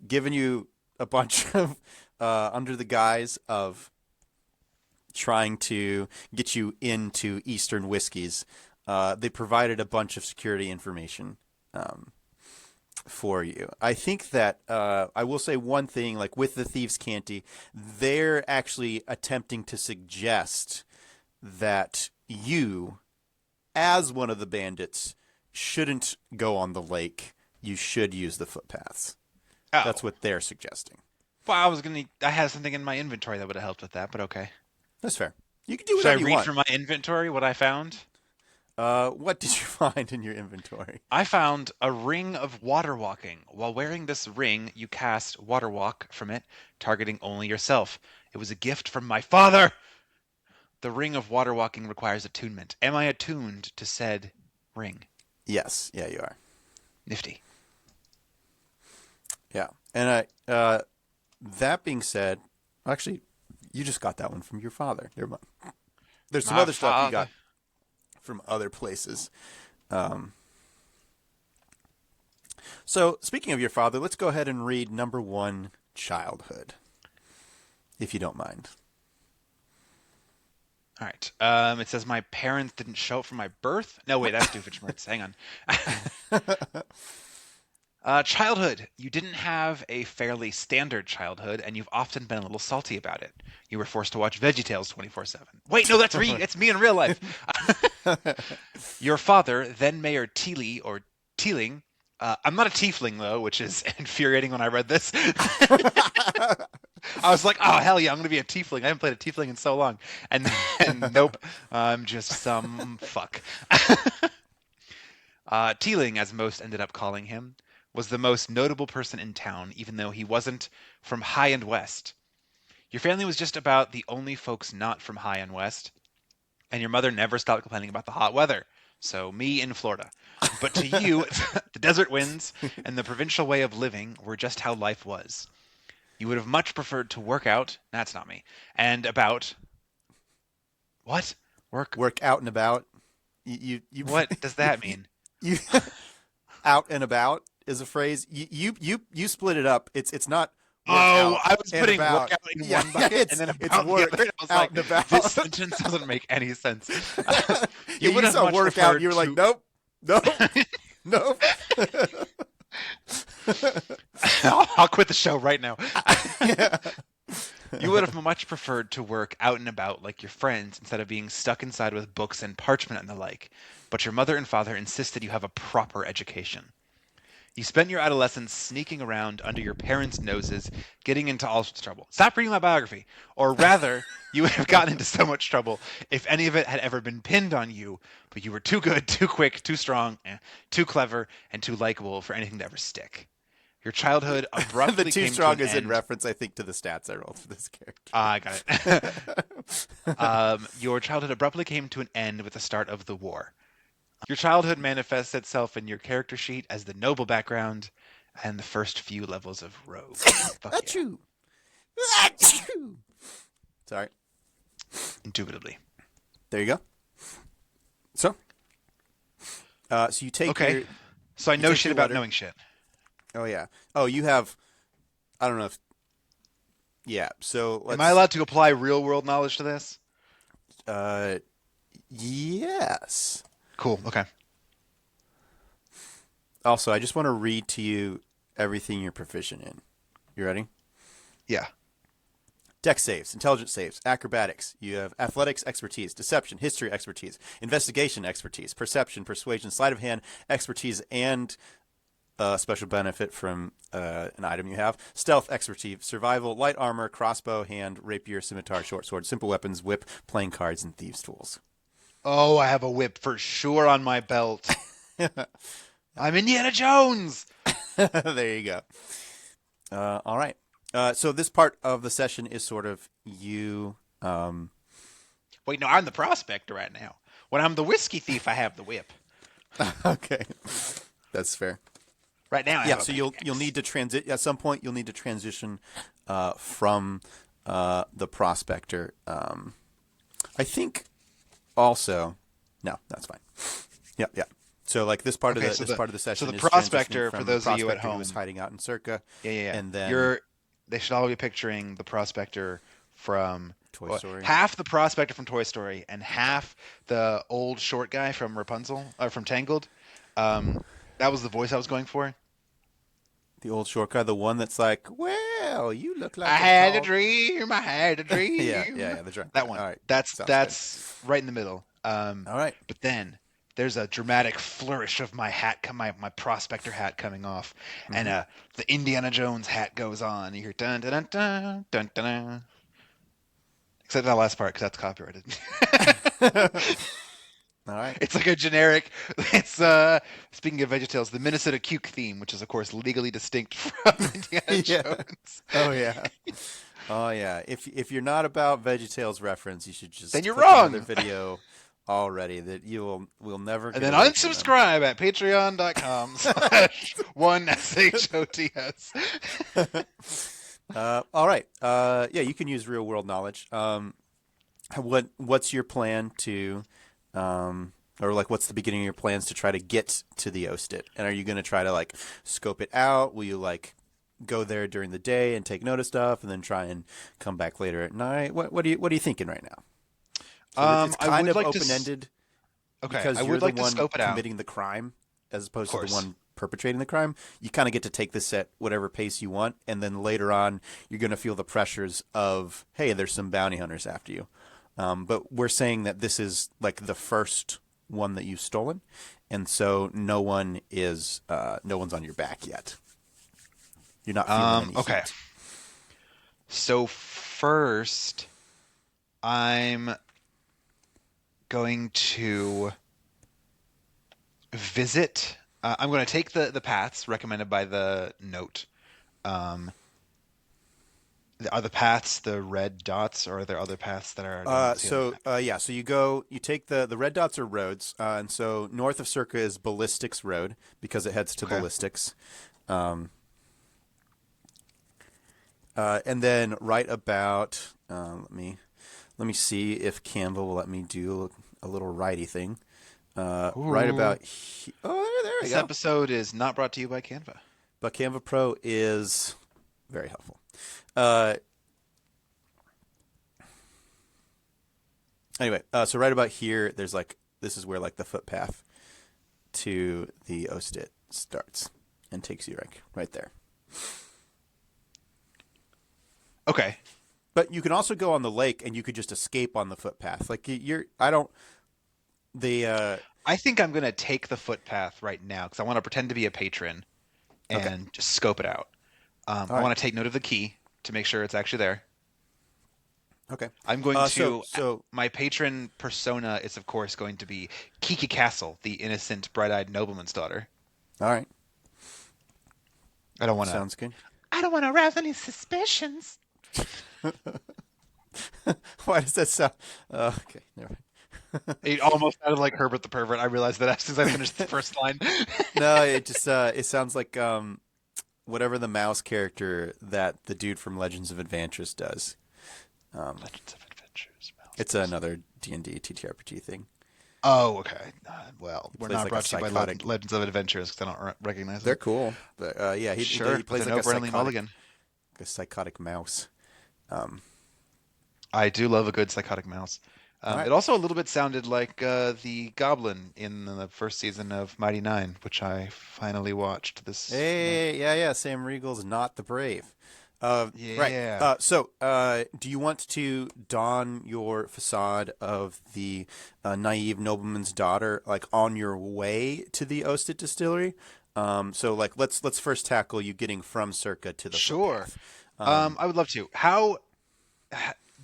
Speaker 1: given you a bunch of under the guise of trying to get you into Eastern whiskeys. They provided a bunch of security information for you. I think that I will say one thing, like with the Thieves' Canty, they're actually attempting to suggest that you, as one of the bandits, shouldn't go on the lake. You should use the footpaths.
Speaker 2: Oh.
Speaker 1: That's what they're suggesting.
Speaker 2: Well, I had something in my inventory that would have helped with that, but okay.
Speaker 1: That's fair. You can do
Speaker 2: Should I
Speaker 1: whatever you
Speaker 2: read
Speaker 1: want.
Speaker 2: from my inventory what I found?
Speaker 1: What did you find in your inventory?
Speaker 2: I found a ring of water walking. While wearing this ring, you cast water walk from it, targeting only yourself. It was a gift from my father. The ring of water walking requires attunement. Am I attuned to said ring?
Speaker 1: Yes. Yeah, you are.
Speaker 2: Nifty.
Speaker 1: Yeah. And that being said, actually, you just got that one from your father. Never mind. There's some
Speaker 2: My
Speaker 1: other stuff you got
Speaker 2: father.
Speaker 1: from other places. So, speaking of your father, let's go ahead and read number 1, childhood, if you don't mind.
Speaker 2: All right. It says my parents didn't show up for my birth. No, wait, that's Doofenshmirtz. Hang on. Childhood. You didn't have a fairly standard childhood, and you've often been a little salty about it. You were forced to watch VeggieTales 24/7. Wait, no, that's me. It's me in real life. Your father, then Mayor Teelee or Teeling. I'm not a tiefling though, which is infuriating when I read this. I was like, oh hell yeah, I'm gonna be a tiefling. I haven't played a tiefling in so long, and nope, I'm just some fuck. Teeling, as most ended up calling him, was the most notable person in town, even though he wasn't from High and West. Your family was just about the only folks not from High and West, and your mother never stopped complaining about the hot weather. So, me in Florida. But to you, the desert winds and the provincial way of living were just how life was. You would have much preferred to work out, that's not me, and about. What? Work?
Speaker 1: Work out and about. You
Speaker 2: What does that mean?
Speaker 1: you out and about is a phrase. You split it up. It's not work
Speaker 2: Oh,
Speaker 1: out
Speaker 2: I was
Speaker 1: and
Speaker 2: putting
Speaker 1: about.
Speaker 2: work out in
Speaker 1: Yeah,
Speaker 2: one bucket and then
Speaker 1: it's
Speaker 2: about
Speaker 1: work
Speaker 2: the other. I was
Speaker 1: out
Speaker 2: like,
Speaker 1: and about.
Speaker 2: this sentence doesn't make any sense.
Speaker 1: Yeah,
Speaker 2: would
Speaker 1: you
Speaker 2: have
Speaker 1: saw
Speaker 2: much
Speaker 1: work out.
Speaker 2: preferred
Speaker 1: You were like,
Speaker 2: to-
Speaker 1: nope, nope, nope.
Speaker 2: I'll quit the show right now.
Speaker 1: Yeah.
Speaker 2: You would have much preferred to work out and about like your friends instead of being stuck inside with books and parchment and the like. But your mother and father insisted you have a proper education. You spent your adolescence sneaking around under your parents' noses, getting into all sorts of trouble. Stop reading my biography. Or rather, you would have gotten into so much trouble if any of it had ever been pinned on you, but you were too good, too quick, too strong, too clever, and too likable for anything to ever stick. Your childhood
Speaker 1: The
Speaker 2: abruptly
Speaker 1: too
Speaker 2: came to
Speaker 1: strong
Speaker 2: an
Speaker 1: is in
Speaker 2: end.
Speaker 1: reference, I think, to the stats I rolled for this character.
Speaker 2: I got it. Your childhood abruptly came to an end with the start of the war. Your childhood manifests itself in your character sheet as the noble background and the first few levels of rogue. Fuck yeah.
Speaker 1: Achoo. Achoo. Sorry.
Speaker 2: Indubitably.
Speaker 1: There you go. So you take
Speaker 2: Okay.
Speaker 1: your.
Speaker 2: So I
Speaker 1: You
Speaker 2: know
Speaker 1: take
Speaker 2: shit
Speaker 1: your
Speaker 2: about
Speaker 1: letter.
Speaker 2: knowing shit.
Speaker 1: Oh yeah. Oh, you have. I don't know if. Yeah. So let's.
Speaker 2: Am I allowed to apply real world knowledge to this?
Speaker 1: Yes.
Speaker 2: Cool. Okay.
Speaker 1: Also, I just want to read to you everything you're proficient in. You ready?
Speaker 2: Yeah.
Speaker 1: Dex saves, intelligence saves, acrobatics. You have athletics expertise, deception, history expertise, investigation expertise, perception, persuasion, sleight of hand expertise, and special benefit from an item you have. Stealth expertise, survival, light armor, crossbow, hand, rapier, scimitar, short sword, simple weapons, whip, playing cards, and thieves' tools.
Speaker 2: Oh, I have a whip for sure on my belt. I'm Indiana Jones.
Speaker 1: There you go. All right. So this part of the session is sort of you.
Speaker 2: Wait, no, I'm the prospector right now. When I'm the whiskey thief, I have the whip.
Speaker 1: Okay, that's fair.
Speaker 2: Right now, I
Speaker 1: Yeah.
Speaker 2: have a
Speaker 1: So you'll
Speaker 2: pickaxe.
Speaker 1: need to transit at some point. You'll need to transition from the prospector. I think also. No, that's fine. Yeah, yeah. So like this part
Speaker 2: Okay,
Speaker 1: of the
Speaker 2: so
Speaker 1: this part of the session
Speaker 2: the
Speaker 1: is
Speaker 2: prospector,
Speaker 1: transitioning
Speaker 2: for
Speaker 1: from
Speaker 2: those
Speaker 1: the
Speaker 2: of you at
Speaker 1: prospector who was
Speaker 2: home.
Speaker 1: hiding out in Circa,
Speaker 2: Yeah.
Speaker 1: and then
Speaker 2: They should all be picturing the prospector from
Speaker 1: Toy Story.
Speaker 2: half the prospector from Toy Story and half the old short guy from Rapunzel or from Tangled. That was the voice I was going for.
Speaker 1: The old short guy, the one that's like, well, you look like
Speaker 2: I
Speaker 1: a
Speaker 2: had a
Speaker 1: tall...
Speaker 2: dream. I had a dream.
Speaker 1: Yeah, the drunk
Speaker 2: That
Speaker 1: guy.
Speaker 2: one.
Speaker 1: All right,
Speaker 2: That's
Speaker 1: sounds
Speaker 2: that's right in the middle.
Speaker 1: good. All right.
Speaker 2: But then there's a dramatic flourish of my hat, my prospector hat coming off, and the Indiana Jones hat goes on. You hear dun dun dun dun dun dun. Dun. Except that last part because that's copyrighted.
Speaker 1: All right.
Speaker 2: It's like a generic. It's speaking of VeggieTales, the Minnesota Cuke theme, which is of course legally distinct from Indiana
Speaker 1: Yeah.
Speaker 2: Jones.
Speaker 1: Oh yeah. Oh yeah. If you're not about VeggieTales reference, you should just
Speaker 2: Then you're
Speaker 1: click
Speaker 2: wrong.
Speaker 1: another video already that will never get
Speaker 2: And then
Speaker 1: away from them.
Speaker 2: unsubscribe at patreon.com/1shots.
Speaker 1: All right. Yeah, you can use real world knowledge. What's your plan to, or like, what's the beginning of your plans to try to get to the Ostit? And are you going to try to like scope it out? Will you like go there during the day and take note of stuff, and then try and come back later at night? What are you thinking right now? So it's
Speaker 2: I
Speaker 1: kind
Speaker 2: would
Speaker 1: of
Speaker 2: like to
Speaker 1: open ended
Speaker 2: Okay,
Speaker 1: because
Speaker 2: I
Speaker 1: you're
Speaker 2: would
Speaker 1: the
Speaker 2: like to
Speaker 1: one
Speaker 2: scope it out.
Speaker 1: committing the crime as opposed to
Speaker 2: Of
Speaker 1: the
Speaker 2: course.
Speaker 1: one perpetrating the crime. You kind of get to take this at whatever pace you want, and then later on you're going to feel the pressures of, hey, there's some bounty hunters after you. But we're saying that this is like the first one that you've stolen, and so no one's on your back yet. You're not feeling any
Speaker 2: Okay.
Speaker 1: heat.
Speaker 2: So first, I'm going to visit I'm going to take the paths recommended by the note. Um, are the paths the red dots, or are there other paths that I don't see on the map?
Speaker 1: Yeah, so you take the red dots are roads, and so north of Circa is Ballistics Road because it heads to
Speaker 2: Okay.
Speaker 1: Ballistics. Um, and then right about let me see if Canva will let me do a little righty thing. Right
Speaker 2: Ooh.
Speaker 1: about oh, there we
Speaker 2: This
Speaker 1: go.
Speaker 2: episode is not brought to you by Canva.
Speaker 1: But Canva Pro is very helpful. Uh, anyway, so right about here, there's like this is where like the footpath to the Ostit starts and takes you right there.
Speaker 2: Okay.
Speaker 1: But you can also go on the lake and you could just escape on the footpath. Like you're, I don't the
Speaker 2: I think I'm going to take the footpath right now because I want to pretend to be a patron
Speaker 1: okay,
Speaker 2: and just scope it out.
Speaker 1: all
Speaker 2: I
Speaker 1: right,
Speaker 2: want to take note of the key to make sure it's actually there.
Speaker 1: okay.
Speaker 2: I'm going
Speaker 1: So
Speaker 2: to. My patron persona is, of course, going to be Kiki Castle, the innocent, bright-eyed nobleman's daughter.
Speaker 1: all right,
Speaker 2: I don't want to.
Speaker 1: sounds good.
Speaker 2: I don't want to arouse any suspicions.
Speaker 1: Why does that sound? Okay, never mind.
Speaker 2: It almost sounded like Herbert the Pervert. I realized that as soon as I finished the first line.
Speaker 1: No, it just it sounds like whatever the mouse character that the dude from Legends of Adventures does.
Speaker 2: Legends of Adventures.
Speaker 1: It's another D&D TTRPG thing.
Speaker 2: Oh, okay. Well,
Speaker 1: He
Speaker 2: we're
Speaker 1: plays
Speaker 2: not
Speaker 1: like a
Speaker 2: brought to you by
Speaker 1: psychotic.
Speaker 2: Legends of Adventures because I don't recognize
Speaker 1: They're
Speaker 2: them.
Speaker 1: cool, but yeah,
Speaker 2: Sure,
Speaker 1: he
Speaker 2: but
Speaker 1: plays
Speaker 2: they're
Speaker 1: like
Speaker 2: no Brenly Mulligan.
Speaker 1: a psychotic mouse. Um,
Speaker 2: I do love a good psychotic mouse.
Speaker 1: all right.
Speaker 2: It also a little bit sounded like the Goblin in the first season of Mighty Nine, which I finally watched this month.
Speaker 1: Hey, yeah, Sam Riegel's not the brave. Right.
Speaker 2: Yeah.
Speaker 1: Do you want to don your facade of the naive nobleman's daughter, like on your way to the Osted distillery? So, like, let's first tackle you getting from Circa to the
Speaker 2: Sure.
Speaker 1: footpath. Um,
Speaker 2: I would love to. How,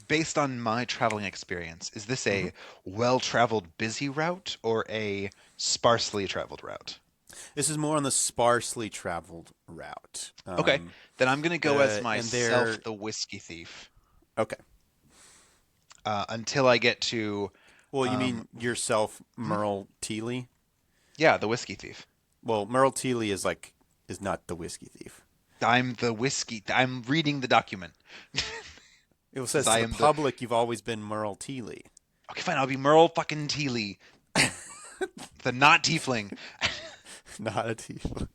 Speaker 2: based on my traveling experience, is this
Speaker 1: mhm.
Speaker 2: a well-traveled, busy route or a sparsely traveled route?
Speaker 1: This is more on the sparsely traveled route.
Speaker 2: Okay, then I'm gonna go as
Speaker 1: And
Speaker 2: myself,
Speaker 1: they're
Speaker 2: the Whiskey Thief,
Speaker 1: okay.
Speaker 2: until I get to,
Speaker 1: Well, you
Speaker 2: um,
Speaker 1: mean yourself,
Speaker 2: hmm?
Speaker 1: Merle Teelee?
Speaker 2: Yeah, the Whiskey Thief.
Speaker 1: Well, Merle Teelee is not the whiskey thief.
Speaker 2: I'm the whiskey. I'm reading the document.
Speaker 1: It
Speaker 2: Says
Speaker 1: says to
Speaker 2: I
Speaker 1: the
Speaker 2: am the.
Speaker 1: public, you've always been Merle Teelee.
Speaker 2: Okay, fine. I'll be Merle fucking Teelee, the not tiefling.
Speaker 1: Not a tiefling.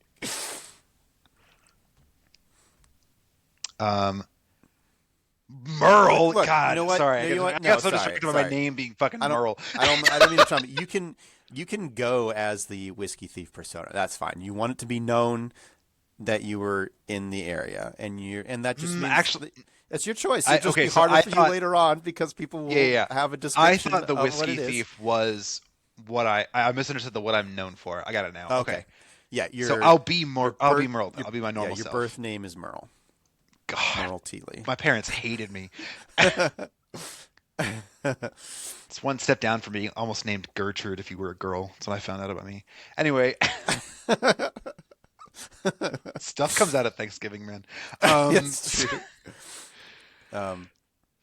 Speaker 2: Um, Merle.
Speaker 1: Look, you
Speaker 2: God,
Speaker 1: know what?
Speaker 2: sorry.
Speaker 1: No, you know
Speaker 2: I
Speaker 1: what?
Speaker 2: got
Speaker 1: No,
Speaker 2: so
Speaker 1: sorry,
Speaker 2: distracted by my
Speaker 1: sorry.
Speaker 2: name being fucking
Speaker 1: I don't,
Speaker 2: Merle.
Speaker 1: I don't mean to traumatize you can go as the whiskey thief persona. That's fine. You want it to be known that you were in the area, and that just means
Speaker 2: Actually,
Speaker 1: it's your choice. It'll just
Speaker 2: okay.
Speaker 1: be
Speaker 2: So
Speaker 1: harder
Speaker 2: I
Speaker 1: for you
Speaker 2: thought,
Speaker 1: later on because people
Speaker 2: yeah, yeah,
Speaker 1: will
Speaker 2: yeah.
Speaker 1: have a
Speaker 2: I
Speaker 1: description
Speaker 2: thought the
Speaker 1: of what
Speaker 2: whiskey
Speaker 1: it is.
Speaker 2: thief was what I misunderstood what I'm known for. I got it now.
Speaker 1: Okay.
Speaker 2: Okay.
Speaker 1: Yeah,
Speaker 2: So
Speaker 1: your
Speaker 2: I'll be
Speaker 1: birth
Speaker 2: Merle then. I'll be my normal
Speaker 1: your
Speaker 2: self.
Speaker 1: birth name is Merle.
Speaker 2: God,
Speaker 1: Merle Teelee.
Speaker 2: my parents hated me. It's one step down from being almost named Gertrude if you were a girl. That's what I found out about me. Anyway, stuff comes out at Thanksgiving, man.
Speaker 1: Yes, true. Um,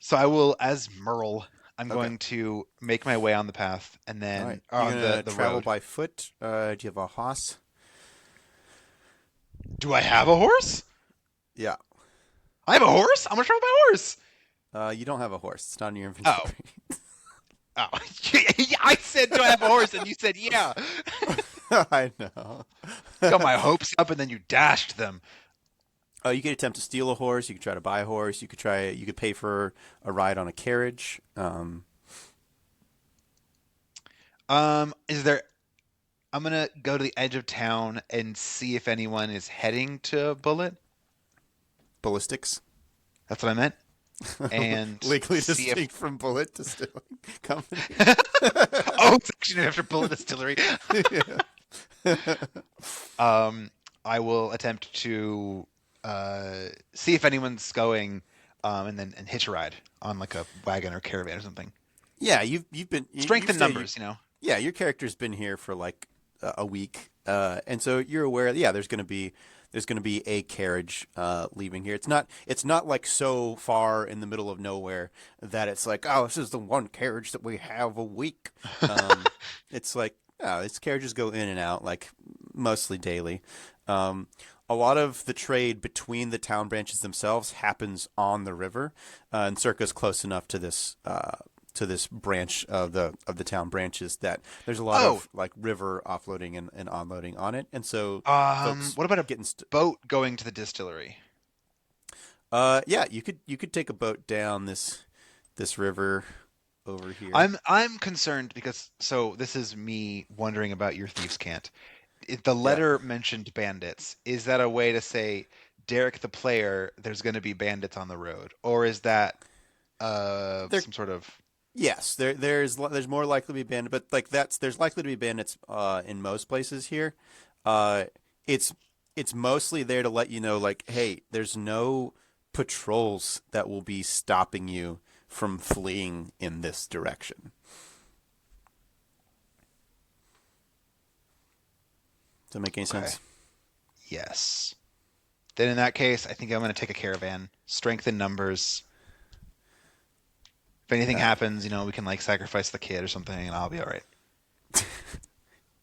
Speaker 2: So I will, as Merle, I'm
Speaker 1: okay.
Speaker 2: going to make my way on the path and
Speaker 1: All
Speaker 2: then
Speaker 1: right. You're
Speaker 2: on
Speaker 1: gonna
Speaker 2: the
Speaker 1: travel
Speaker 2: road.
Speaker 1: by foot. Do you have a horse?
Speaker 2: Do I have a horse?
Speaker 1: Yeah.
Speaker 2: I have a horse? I'm gonna travel by horse.
Speaker 1: You don't have a horse. It's not in your
Speaker 2: Oh,
Speaker 1: inventory.
Speaker 2: oh. I said, do I have a horse? And you said, yeah.
Speaker 1: I know.
Speaker 2: Got my hopes up and then you dashed them.
Speaker 1: You could attempt to steal a horse. You could try to buy a horse. You could try. You could pay for a ride on a carriage.
Speaker 2: Is there I'm gonna go to the edge of town and see if anyone is heading to Bullet.
Speaker 1: Ballistics.
Speaker 2: That's what I meant. And
Speaker 1: Legally
Speaker 2: see if
Speaker 1: distinct from Bullet Distilling Company.
Speaker 2: oh, it's actually after Bullet Distillery. I will attempt to see if anyone's going, and hitch a ride on like a wagon or caravan or something.
Speaker 1: Yeah, you've
Speaker 2: Strength
Speaker 1: you've
Speaker 2: in
Speaker 1: stayed,
Speaker 2: numbers, you know.
Speaker 1: yeah, your character's been here for like a week, And so you're aware, yeah, there's going to be a carriage leaving here. It's not like so far in the middle of nowhere that it's like, oh, this is the one carriage that we have a week. It's like, oh, these carriages go in and out like mostly daily. Um, a lot of the trade between the town branches themselves happens on the river, and Circa's close enough to this branch of the town branches that there's a lot
Speaker 2: Oh,
Speaker 1: of like river offloading and onloading on it, and so folks
Speaker 2: what about a
Speaker 1: getting
Speaker 2: boat going to the distillery?
Speaker 1: yeah, you could take a boat down this river over here.
Speaker 2: I'm concerned because so this is me wondering about your thieves' cant. The
Speaker 1: Yeah,
Speaker 2: letter mentioned bandits. Is that a way to say, Derek the player, there's going to be bandits on the road, or is that
Speaker 1: there.
Speaker 2: some sort of
Speaker 1: Yes, there's more likely to be bandits, but like there's likely to be bandits in most places here. Uh, it's it's mostly there to let you know, like, hey, there's no patrols that will be stopping you from fleeing in this direction. Does that make any
Speaker 2: okay?
Speaker 1: sense?
Speaker 2: Yes. Then in that case, I think I'm going to take a caravan. Strength in numbers. If anything
Speaker 1: All right,
Speaker 2: happens, we can like sacrifice the kid or something, and I'll be all right.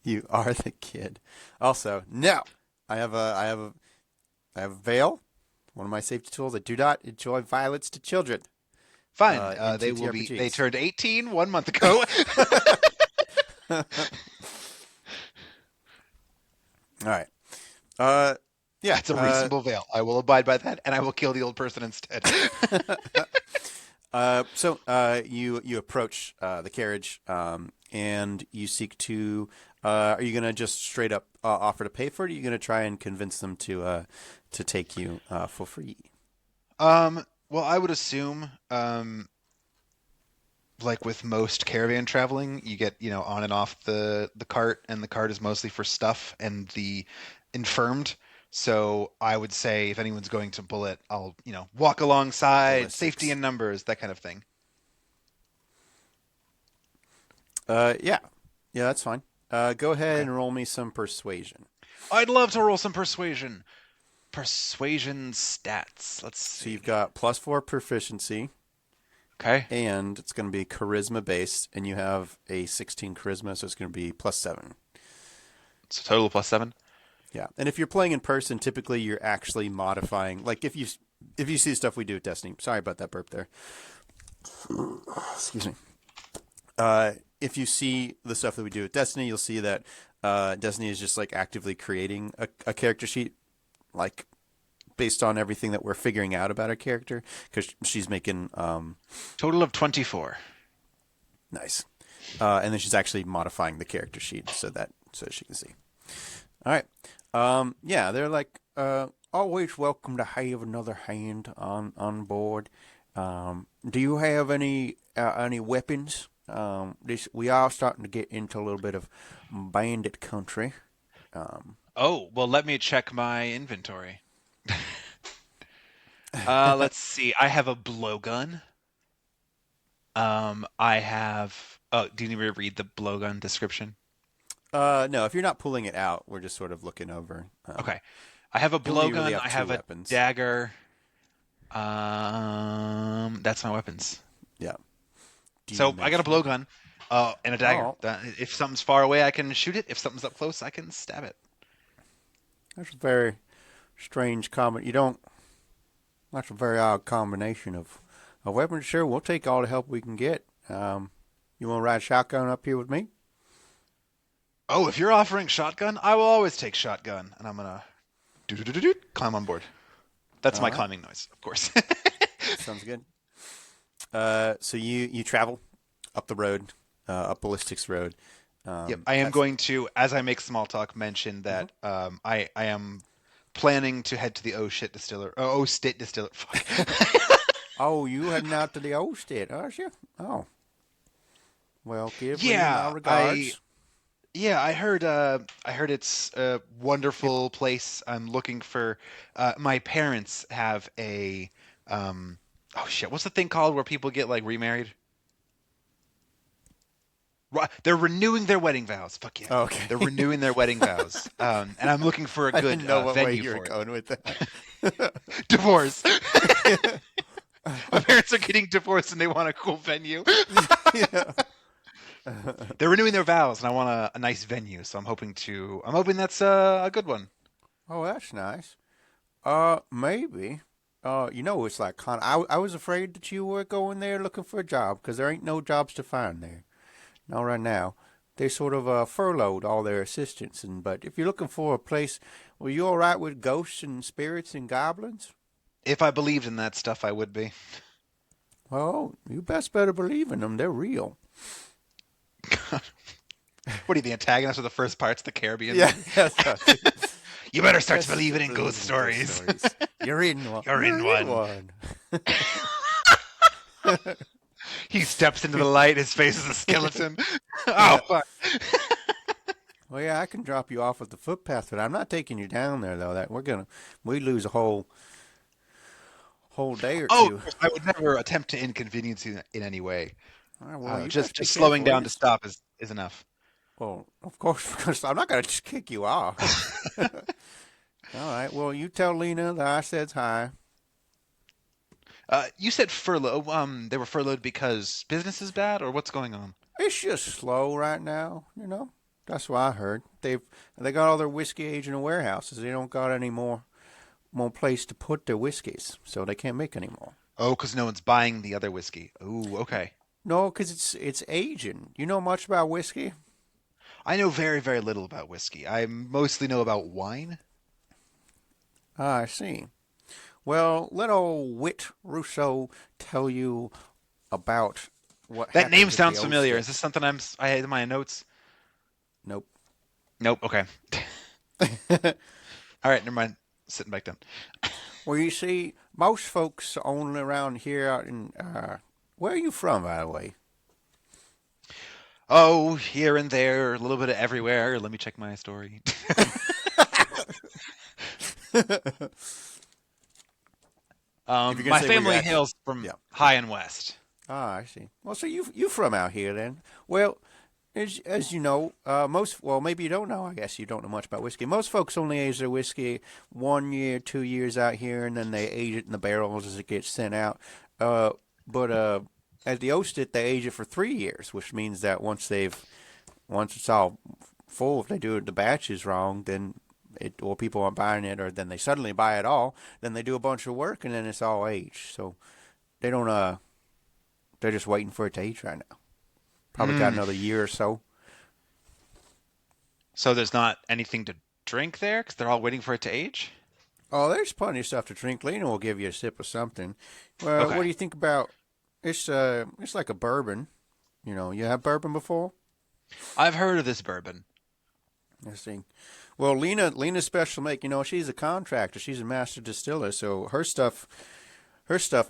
Speaker 1: you are the kid. Also, no, I have a veil. One of my safety tools. I do not enjoy violence to children
Speaker 2: Fine.
Speaker 1: in
Speaker 2: They will be. They
Speaker 1: TTRPGs.
Speaker 2: turned 18 1 month ago.
Speaker 1: All right. Uh, yeah.
Speaker 2: That's a reasonable veil. I will abide by that, and I will kill the old person instead.
Speaker 1: So you approach the carriage, and you seek to. Are you gonna just straight up offer to pay for it? Or are you gonna try and convince them to take you for free?
Speaker 2: Well, I would assume, like with most caravan traveling, you get, on and off the cart, and the cart is mostly for stuff and the infirmed. So I would say if anyone's going to bullet, I'll, walk alongside, safety
Speaker 1: Ballistics.
Speaker 2: in numbers, that kind of thing.
Speaker 1: Yeah, yeah, that's fine. Go ahead
Speaker 2: Okay.
Speaker 1: and roll me some persuasion.
Speaker 2: I'd love to roll some persuasion. Persuasion stats. Let's
Speaker 1: So you've
Speaker 2: see.
Speaker 1: got +4 proficiency,
Speaker 2: Okay.
Speaker 1: and it's going to be charisma based, and you have a 16 charisma, so it's going to be +7.
Speaker 2: So total +7.
Speaker 1: Yeah, and if you're playing in person, typically you're actually modifying. Like if you see stuff we do at Destiny. Sorry about that burp there. Excuse me. If you see the stuff that we do at Destiny, you'll see that Destiny is just like actively creating a character sheet, like based on everything that we're figuring out about our character, because she's making
Speaker 2: Total of 24.
Speaker 1: nice, and then she's actually modifying the character sheet so she can see. All right. Yeah, they're like always welcome to have another hand on board. Do you have any weapons? We are starting to get into a little bit of bandit country. Um,
Speaker 2: Oh, well, let me check my inventory. Let's see. I have a blowgun. I have. Oh, do you need me to read the blowgun description?
Speaker 1: no, if you're not pulling it out, we're just sort of looking over.
Speaker 2: Okay. I have a
Speaker 1: You only really
Speaker 2: blowgun.
Speaker 1: have
Speaker 2: I
Speaker 1: two
Speaker 2: have a
Speaker 1: weapons.
Speaker 2: dagger. That's my weapons.
Speaker 1: Yeah. Do you
Speaker 2: So I got a
Speaker 1: mention?
Speaker 2: blowgun, and a dagger.
Speaker 1: Oh,
Speaker 2: If something's far away, I can shoot it. If something's up close, I can stab it.
Speaker 1: that's a very strange comment. You don't. That's a very odd combination of weapons. Sure, we'll take all the help we can get. You want to ride shotgun up here with me?
Speaker 2: Oh, if you're offering shotgun, I will always take shotgun, and I'm gonna climb on board. That's
Speaker 1: All
Speaker 2: my
Speaker 1: right,
Speaker 2: climbing noise, of course.
Speaker 1: sounds good. So you travel up the road, up Ballistics Road.
Speaker 2: Yep, I am
Speaker 1: That's
Speaker 2: going to, as I make small talk, mention
Speaker 1: mhm.
Speaker 2: that I am planning to head to the Oh State Distiller. Fuck.
Speaker 1: Oh, you heading out to the old state, are you? Oh, well, give Lee my
Speaker 2: Yeah, I
Speaker 1: regards.
Speaker 2: yeah, I heard it's a
Speaker 1: If
Speaker 2: wonderful place. I'm looking for my parents have a oh shit, what's the thing called where people get like remarried? They're renewing their wedding vows. Fuck yeah. They're
Speaker 1: Okay.
Speaker 2: renewing their wedding vows. And I'm looking for a
Speaker 1: I
Speaker 2: good
Speaker 1: didn't know what way
Speaker 2: venue
Speaker 1: you were
Speaker 2: for it.
Speaker 1: going with that.
Speaker 2: Divorce. My parents are getting divorced and they want a cool venue.
Speaker 1: Yeah.
Speaker 2: They're renewing their vows and I want a nice venue. So I'm hoping that's a good one.
Speaker 1: Oh, that's nice. Maybe. It's like I was afraid that you were going there looking for a job because there ain't no jobs to find there. Not right now. They sort of furloughed all their assistants, but if you're looking for a place, well, you all right with ghosts and spirits and goblins?
Speaker 2: If I believed in that stuff, I would be.
Speaker 1: Well, you best better believe in them. They're real.
Speaker 2: What are you, the antagonist of the first parts of the Caribbean
Speaker 1: Yeah,
Speaker 2: movie?
Speaker 1: that's
Speaker 2: You better start
Speaker 1: Best
Speaker 2: believing in
Speaker 1: believe
Speaker 2: ghost
Speaker 1: in ghost
Speaker 2: stories.
Speaker 1: stories. You're in one.
Speaker 2: You're in
Speaker 1: You're in
Speaker 2: one.
Speaker 1: one.
Speaker 2: He steps into the light. His face is a skeleton. Oh,
Speaker 1: Yeah.
Speaker 2: fuck.
Speaker 1: Well, yeah, I can drop you off at the footpath, but I'm not taking you down there though. That we lose a whole day or
Speaker 2: Oh,
Speaker 1: two.
Speaker 2: I would never attempt to inconvenience you in any way.
Speaker 1: All right, well, you
Speaker 2: Just
Speaker 1: best be
Speaker 2: just slowing
Speaker 1: careful.
Speaker 2: down to stop is enough.
Speaker 1: Well, of course, because I'm not going to just kick you off. All right. Well, you tell Lena that I said hi.
Speaker 2: You said furlough. They were furloughed because business is bad, or what's going on?
Speaker 1: It's just slow right now. That's what I heard. They got all their whiskey aged in the warehouses. They don't got any more place to put their whiskeys, so they can't make any more.
Speaker 2: Oh, because no one's buying the other whiskey. Ooh, okay.
Speaker 1: No, because it's aging. You know much about whiskey?
Speaker 2: I know very, very little about whiskey. I mostly know about wine.
Speaker 1: Ah, I see. Well, let old Wit Rousseau tell you about what
Speaker 2: That name
Speaker 1: happens at the
Speaker 2: sounds
Speaker 1: old
Speaker 2: familiar.
Speaker 1: stick.
Speaker 2: Is this something I had in my notes?
Speaker 1: Nope.
Speaker 2: Nope. Okay. All right, never mind. Sitting back down.
Speaker 1: Well, you see, most folks only around here out in where are you from, by the way?
Speaker 2: Oh, here and there, a little bit of everywhere. Let me check my story.
Speaker 1: If you're gonna
Speaker 2: My
Speaker 1: say where you're
Speaker 2: family
Speaker 1: at,
Speaker 2: hails from
Speaker 1: yeah.
Speaker 2: high and west.
Speaker 1: Ah, I see. Well, so you from out here then? Well, as you know, maybe you don't know. I guess you don't know much about whiskey. Most folks only age their whiskey 1 year, 2 years out here, and then they age it in the barrels as it gets sent out. But at the Ostit, they age it for 3 years, which means that once it's all full, if they do the batches wrong, then or people aren't buying it, or then they suddenly buy it all, then they do a bunch of work, and then it's all aged. So they don't. They're just waiting for it to age right now. Probably got
Speaker 2: Mm.
Speaker 1: another year or so.
Speaker 2: So there's not anything to drink there because they're all waiting for it to age?
Speaker 1: Oh, there's plenty of stuff to drink. Lena will give you a sip of something. Well, what
Speaker 2: Okay.
Speaker 1: do you think about? It's like a bourbon. You have bourbon before?
Speaker 2: I've heard of this bourbon.
Speaker 1: Let's see. Well, Lena's special make. She's a contractor. She's a master distiller, so her stuff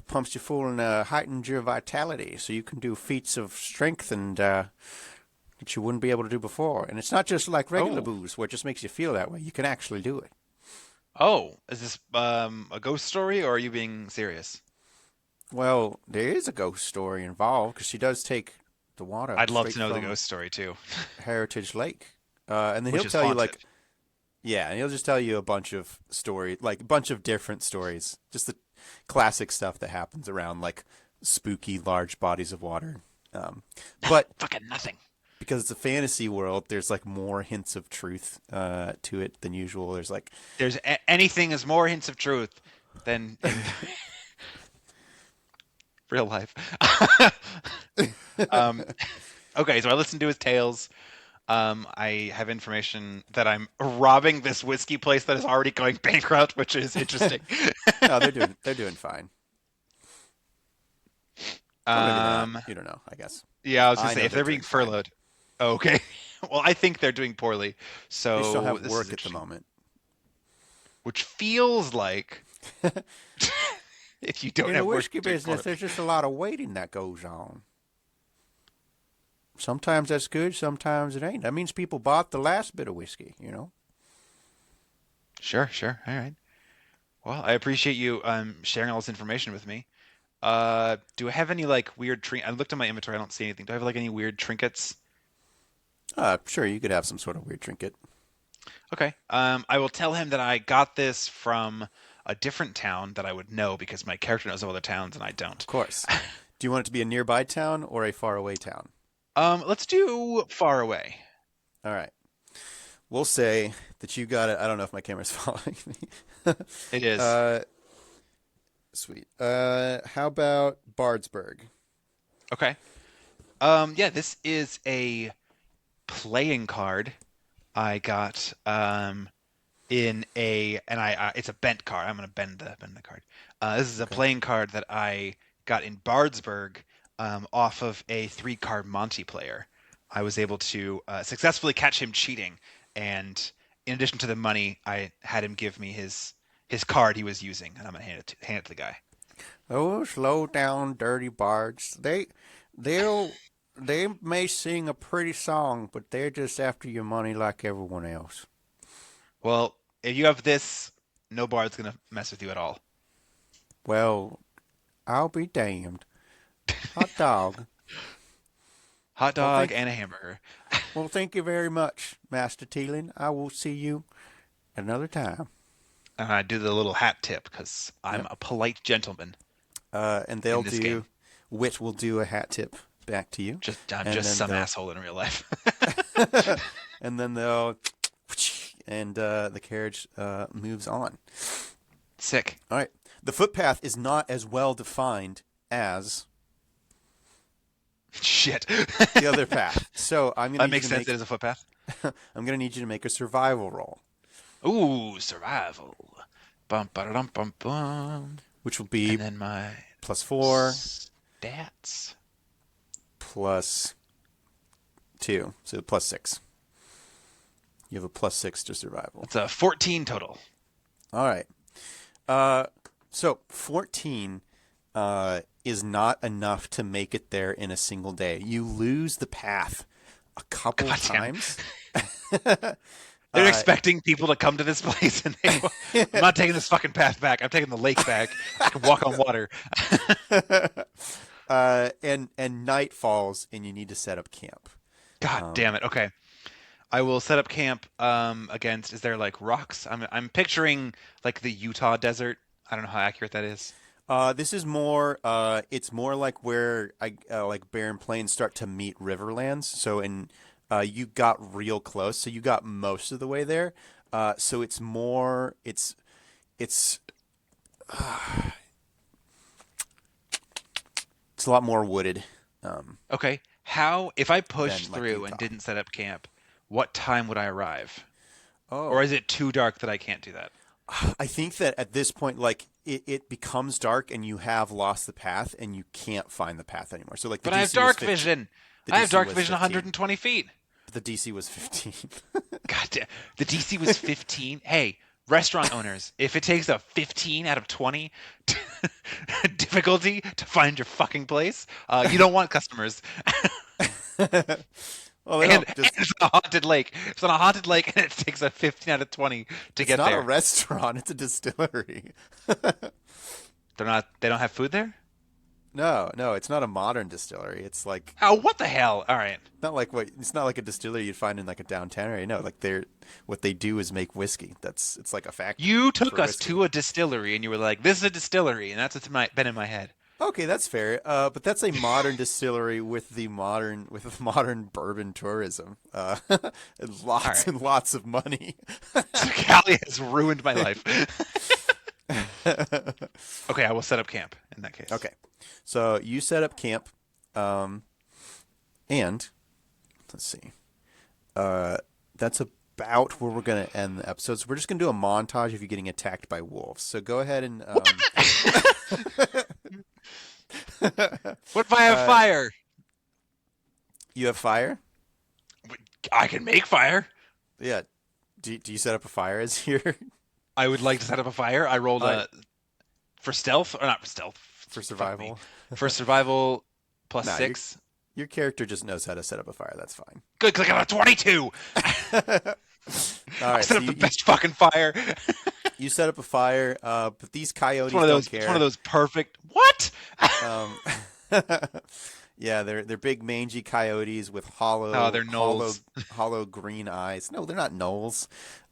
Speaker 1: pumps you full and heightens your vitality, so you can do feats of strength and that you wouldn't be able to do before. And it's not just like regular
Speaker 2: Oh.
Speaker 1: booze, where it just makes you feel that way. You can actually do it.
Speaker 2: Oh, is this a ghost story or are you being serious?
Speaker 1: Well, there is a ghost story involved because she does take the water
Speaker 2: I'd love
Speaker 1: straight
Speaker 2: to know the
Speaker 1: from
Speaker 2: ghost story too,
Speaker 1: Heritage Lake, and then
Speaker 2: which
Speaker 1: he'll
Speaker 2: is
Speaker 1: tell you
Speaker 2: haunted.
Speaker 1: like, yeah, and he'll just tell you a bunch of stories, like a bunch of different stories, just the classic stuff that happens around like spooky large bodies of water. But
Speaker 2: Fucking nothing.
Speaker 1: because it's a fantasy world, there's like more hints of truth to it than usual. There's like,
Speaker 2: Anything is more hints of truth than in real life. um, okay, so I listened to his tales. I have information that I'm robbing this whiskey place that is already going bankrupt, which is interesting.
Speaker 1: no, they're doing fine. Or maybe they're not.
Speaker 2: um,
Speaker 1: You don't know. I guess
Speaker 2: yeah, I was gonna
Speaker 1: I
Speaker 2: say
Speaker 1: know
Speaker 2: if
Speaker 1: they're
Speaker 2: they're being
Speaker 1: doing fine.
Speaker 2: furloughed, okay. Well, I think they're doing poorly.
Speaker 1: They still
Speaker 2: So
Speaker 1: have
Speaker 2: this is
Speaker 1: work at the
Speaker 2: interesting.
Speaker 1: moment.
Speaker 2: Which feels like if you don't
Speaker 1: In the
Speaker 2: have work,
Speaker 1: whiskey
Speaker 2: you're doing
Speaker 1: business,
Speaker 2: poorly.
Speaker 1: there's just a lot of waiting that goes on. Sometimes that's good, sometimes it ain't. That means people bought the last bit of whiskey.
Speaker 2: Sure, sure. All right. Well, I appreciate you sharing all this information with me. Do I have any like weird I looked at my inventory. I don't see anything. Do I have like any weird trinkets?
Speaker 1: Sure, you could have some sort of weird trinket.
Speaker 2: Okay. I will tell him that I got this from a different town that I would know because my character knows all the towns and I don't.
Speaker 1: Of course. Do you want it to be a nearby town or a faraway town?
Speaker 2: Let's do far away.
Speaker 1: All right. We'll say that you got it. I don't know if my camera's following me.
Speaker 2: It is.
Speaker 1: uh, Sweet. How about Bardsburg?
Speaker 2: Okay. Yeah, this is a playing card I got in a and I it's a bent card. I'm gonna bend the card. This is a
Speaker 1: Okay.
Speaker 2: playing card that I got in Bardsburg off of a 3 card Monty player. I was able to successfully catch him cheating, and in addition to the money, I had him give me his card he was using, and I'm gonna hand it to the guy.
Speaker 1: Oh, slow down, dirty bards. They'll, they may sing a pretty song, but they're just after your money like everyone else.
Speaker 2: Well, if you have this, no bard's gonna mess with you at all.
Speaker 1: Well, I'll be damned. Hot dog.
Speaker 2: Hot
Speaker 1: Well,
Speaker 2: dog
Speaker 1: thank,
Speaker 2: and a hamburger.
Speaker 1: well, thank you very much, Master Teeling. I will see you another time.
Speaker 2: And I do the little hat tip because I'm
Speaker 1: Yep.
Speaker 2: a polite gentleman
Speaker 1: And
Speaker 2: in
Speaker 1: they'll
Speaker 2: this game.
Speaker 1: do, Wit will do a hat tip back to you,
Speaker 2: I'm
Speaker 1: and
Speaker 2: just
Speaker 1: then
Speaker 2: some
Speaker 1: they'll,
Speaker 2: asshole in real life.
Speaker 1: and then they'll, and the carriage moves on.
Speaker 2: Sick.
Speaker 1: All right. The footpath is not as well defined as
Speaker 2: Shit.
Speaker 1: the other path. So I'm gonna
Speaker 2: That
Speaker 1: need you
Speaker 2: makes
Speaker 1: to
Speaker 2: sense.
Speaker 1: make
Speaker 2: It is a footpath.
Speaker 1: I'm gonna need you to make a survival roll,
Speaker 2: Ooh, survival. Bum ba dum bum bum.
Speaker 1: which will
Speaker 2: And
Speaker 1: be
Speaker 2: then my
Speaker 1: +4
Speaker 2: stats.
Speaker 1: +2, so +6. You have a +6 to survival.
Speaker 2: It's a 14 total.
Speaker 1: All right. So 14 is not enough to make it there in a single day. You lose the path a couple
Speaker 2: God
Speaker 1: of
Speaker 2: damn.
Speaker 1: times.
Speaker 2: They're expecting people to come to this place, and I'm not taking this fucking path back. I'm taking the lake back. I can walk on water.
Speaker 1: And night falls, and you need to set up camp.
Speaker 2: God damn it. Okay. I will set up camp against. Is there like rocks? I'm picturing like the Utah desert. I don't know how accurate that is.
Speaker 1: This is more. It's more like where like barren plains start to meet riverlands. So you got real close. So you got most of the way there. So it's more. It's it's a lot more wooded.
Speaker 2: Okay. How if I pushed
Speaker 1: Than like
Speaker 2: through and
Speaker 1: Utah.
Speaker 2: didn't set up camp, what time would I arrive? Or
Speaker 1: Oh,
Speaker 2: is it too dark that I can't do that?
Speaker 1: I think that at this point, like it becomes dark, and you have lost the path, and you can't find the path anymore. So like the
Speaker 2: But I have
Speaker 1: DC was
Speaker 2: dark
Speaker 1: 15.
Speaker 2: vision.
Speaker 1: The
Speaker 2: I have
Speaker 1: DC
Speaker 2: dark
Speaker 1: was
Speaker 2: vision
Speaker 1: 15.
Speaker 2: 120 feet.
Speaker 1: The DC was 15.
Speaker 2: God damn. The DC was 15. Hey, restaurant owners, if it takes a 15 out of 20 difficulty to find your fucking place, you don't want customers.
Speaker 1: Well, they
Speaker 2: And
Speaker 1: don't just.
Speaker 2: it's on a haunted lake. It's on a haunted lake, and it takes a 15 out of 20 to
Speaker 1: It's
Speaker 2: get
Speaker 1: not a
Speaker 2: there.
Speaker 1: restaurant. It's a distillery.
Speaker 2: They don't have food there?
Speaker 1: No, no, it's not a modern distillery. It's like
Speaker 2: Oh, what the hell? All right.
Speaker 1: not like what. It's not like a distillery you'd find in like a downtown area. No, like what they do is make whiskey. It's like a factory
Speaker 2: You took
Speaker 1: for
Speaker 2: us
Speaker 1: whiskey.
Speaker 2: to a distillery, and you were like, "This is a distillery," and that's what's been in my head.
Speaker 1: Okay, that's fair. But that's a modern distillery with modern bourbon tourism. And
Speaker 2: All
Speaker 1: lots
Speaker 2: right.
Speaker 1: and lots of money.
Speaker 2: Callie has ruined my life. Okay, I will set up camp in that case.
Speaker 1: Okay, so you set up camp, and let's see. That's about where we're gonna end the episode. So we're just gonna do a montage of you getting attacked by wolves. So go ahead and
Speaker 2: What if I have fire?
Speaker 1: you have fire.
Speaker 2: I can make fire.
Speaker 1: Yeah. Do you set up a fire as your
Speaker 2: I would like to set up a fire. I rolled for stealth, or not for stealth.
Speaker 1: for
Speaker 2: Fuck me.
Speaker 1: survival?
Speaker 2: For survival plus
Speaker 1: Nah,
Speaker 2: 6.
Speaker 1: Your character just knows how to set up a fire. That's fine.
Speaker 2: Good, because I got a 22.
Speaker 1: All
Speaker 2: I
Speaker 1: right.
Speaker 2: set
Speaker 1: So
Speaker 2: up the best fucking fire.
Speaker 1: you set up a fire, but these coyotes
Speaker 2: It's one of those.
Speaker 1: don't care.
Speaker 2: It's one of those perfect. What?
Speaker 1: Um, Yeah, they're big mangy coyotes with
Speaker 2: Oh, they're gnolls.
Speaker 1: hollow green eyes. No, they're not gnolls.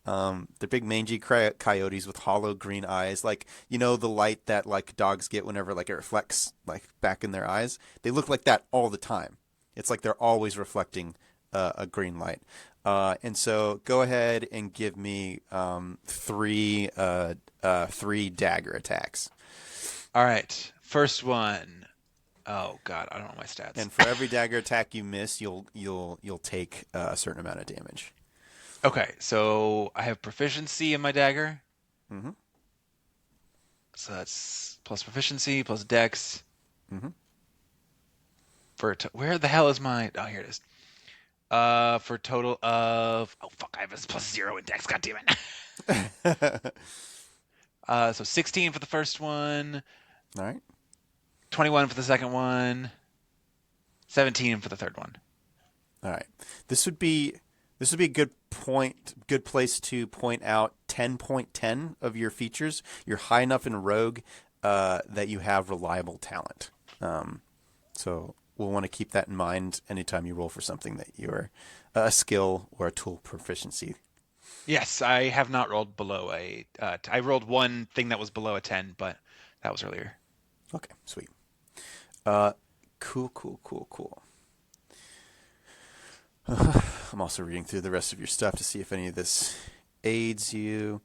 Speaker 1: They're big mangy coyotes with hollow green eyes, like the light that like dogs get whenever like it reflects like back in their eyes. They look like that all the time. It's like they're always reflecting a green light. And so go ahead and give me three dagger attacks.
Speaker 2: All right. First one. Oh God, I don't know my stats.
Speaker 1: And for every dagger attack you miss, you'll take a certain amount of damage.
Speaker 2: Okay, so I have proficiency in my dagger.
Speaker 1: Mm-hmm.
Speaker 2: So that's plus proficiency plus dex.
Speaker 1: Mm-hmm.
Speaker 2: Where the hell is my? Oh, here it is. For a total of fuck, I have a plus 0 in dex. God damn it. So 16 for the first one.
Speaker 1: All right.
Speaker 2: 21 for the second one. 17 for the third one.
Speaker 1: All right. This would be a good place to point out 10.10 of your features. You're high enough in rogue that you have reliable talent. So we'll want to keep that in mind anytime you roll for something that you're a skill or a tool proficiency.
Speaker 2: Yes, I have not rolled below a. I rolled one thing that was below a 10, but that was earlier.
Speaker 1: Okay, sweet. Cool. I'm also reading through the rest of your stuff to see if any of this aids you.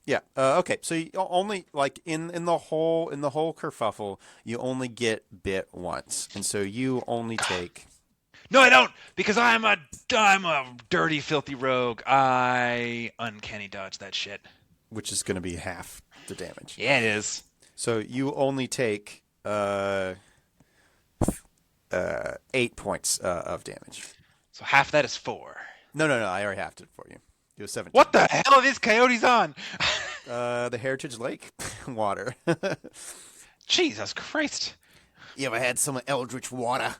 Speaker 1: Yeah. Okay. So you only like in the whole kerfuffle, you only get bit once, and so you only take.
Speaker 2: No, I don't, because I'm a dirty, filthy rogue. I uncanny dodge that shit.
Speaker 1: Which is going to be half the damage.
Speaker 2: Yeah, it is.
Speaker 1: So you only take 8 points of damage.
Speaker 2: So half that is 4.
Speaker 1: No. I already halved it for you. It was 17.
Speaker 2: What the hell are these coyotes on?
Speaker 1: The Heritage Lake water.
Speaker 2: Jesus Christ.
Speaker 1: You ever had some Eldritch water?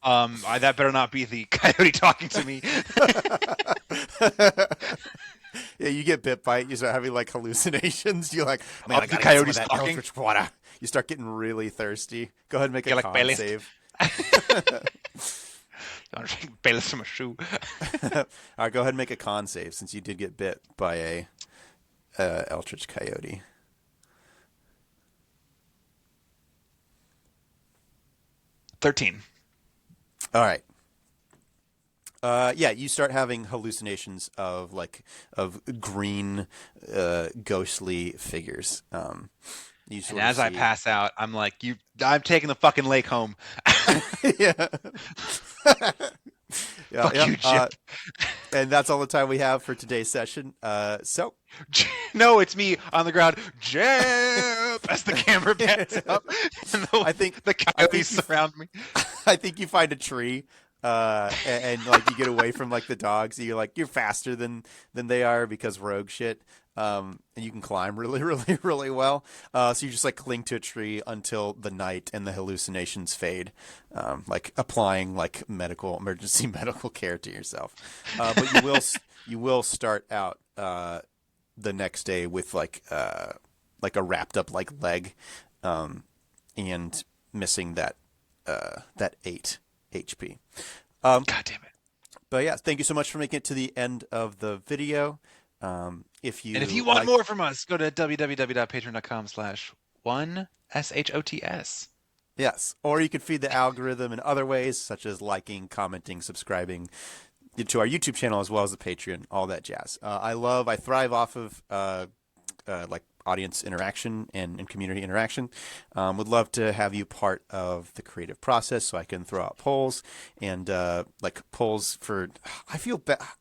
Speaker 2: That better not be the coyote talking to me.
Speaker 1: Yeah, you get bit by it. You start having like hallucinations. You're like, man, I
Speaker 2: The
Speaker 1: gotta
Speaker 2: coyote's
Speaker 1: get some of that
Speaker 2: talking.
Speaker 1: Eldritch water. You start getting really thirsty. Go ahead and make a
Speaker 2: like
Speaker 1: con
Speaker 2: Bailey.
Speaker 1: save.
Speaker 2: Bailiff's from a shoe.
Speaker 1: All right, go ahead and make a con save since you did get bit by a Eldritch coyote.
Speaker 2: $13.
Speaker 1: All right. Yeah, you start having hallucinations of green, ghostly figures. You
Speaker 2: And
Speaker 1: sort
Speaker 2: as
Speaker 1: of
Speaker 2: I
Speaker 1: see-
Speaker 2: pass out, I'm like, I'm taking the fucking lake home.
Speaker 1: yeah. Yeah,
Speaker 2: Fuck you, Chip.
Speaker 1: And that's all the time we have for today's session. So
Speaker 2: No, it's me on the ground. Jip! As the camera pans up. And
Speaker 1: I think
Speaker 2: the coyotes surround me.
Speaker 1: I think you find a tree, and like you get away from like the dogs. You're faster than they are because rogue shit. And you can climb really well. So you just like cling to a tree until the night and the hallucinations fade, like applying like emergency medical care to yourself. But you will start out the next day with like a wrapped up like leg, and missing that 8 HP.
Speaker 2: God damn it.
Speaker 1: But yeah, thank you so much for making it to the end of the video. If you
Speaker 2: want more from us, go to www.patreon.com/1SHOTS.
Speaker 1: Yes, or you could feed the algorithm in other ways, such as liking, commenting, subscribing to our YouTube channel as well as the Patreon, all that jazz. I thrive off of like audience interaction and community interaction. Would love to have you part of the creative process, so I can throw out polls and like polls for.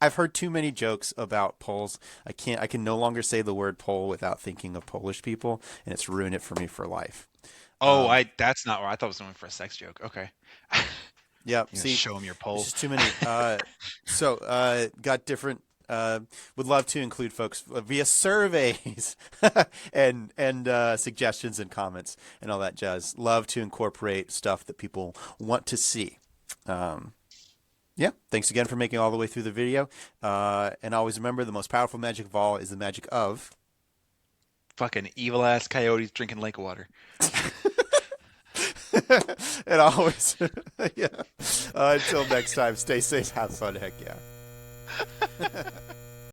Speaker 1: I've heard too many jokes about polls. I can no longer say the word poll without thinking of Polish people, and it's ruined it for me for life.
Speaker 2: Oh, that's not where I thought it was going for a sex joke. Okay.
Speaker 1: Yeah,
Speaker 2: see, show them your poll.
Speaker 1: There's just too many. Got different. Would love to include folks via surveys and suggestions and comments and all that jazz. Love to incorporate stuff that people want to see. Yeah, thanks again for making it all the way through the video. And always remember, the most powerful magic of all is the magic of
Speaker 2: fucking evil ass coyotes drinking lake water.
Speaker 1: And always, yeah. Until next time, stay safe, have fun, heck yeah.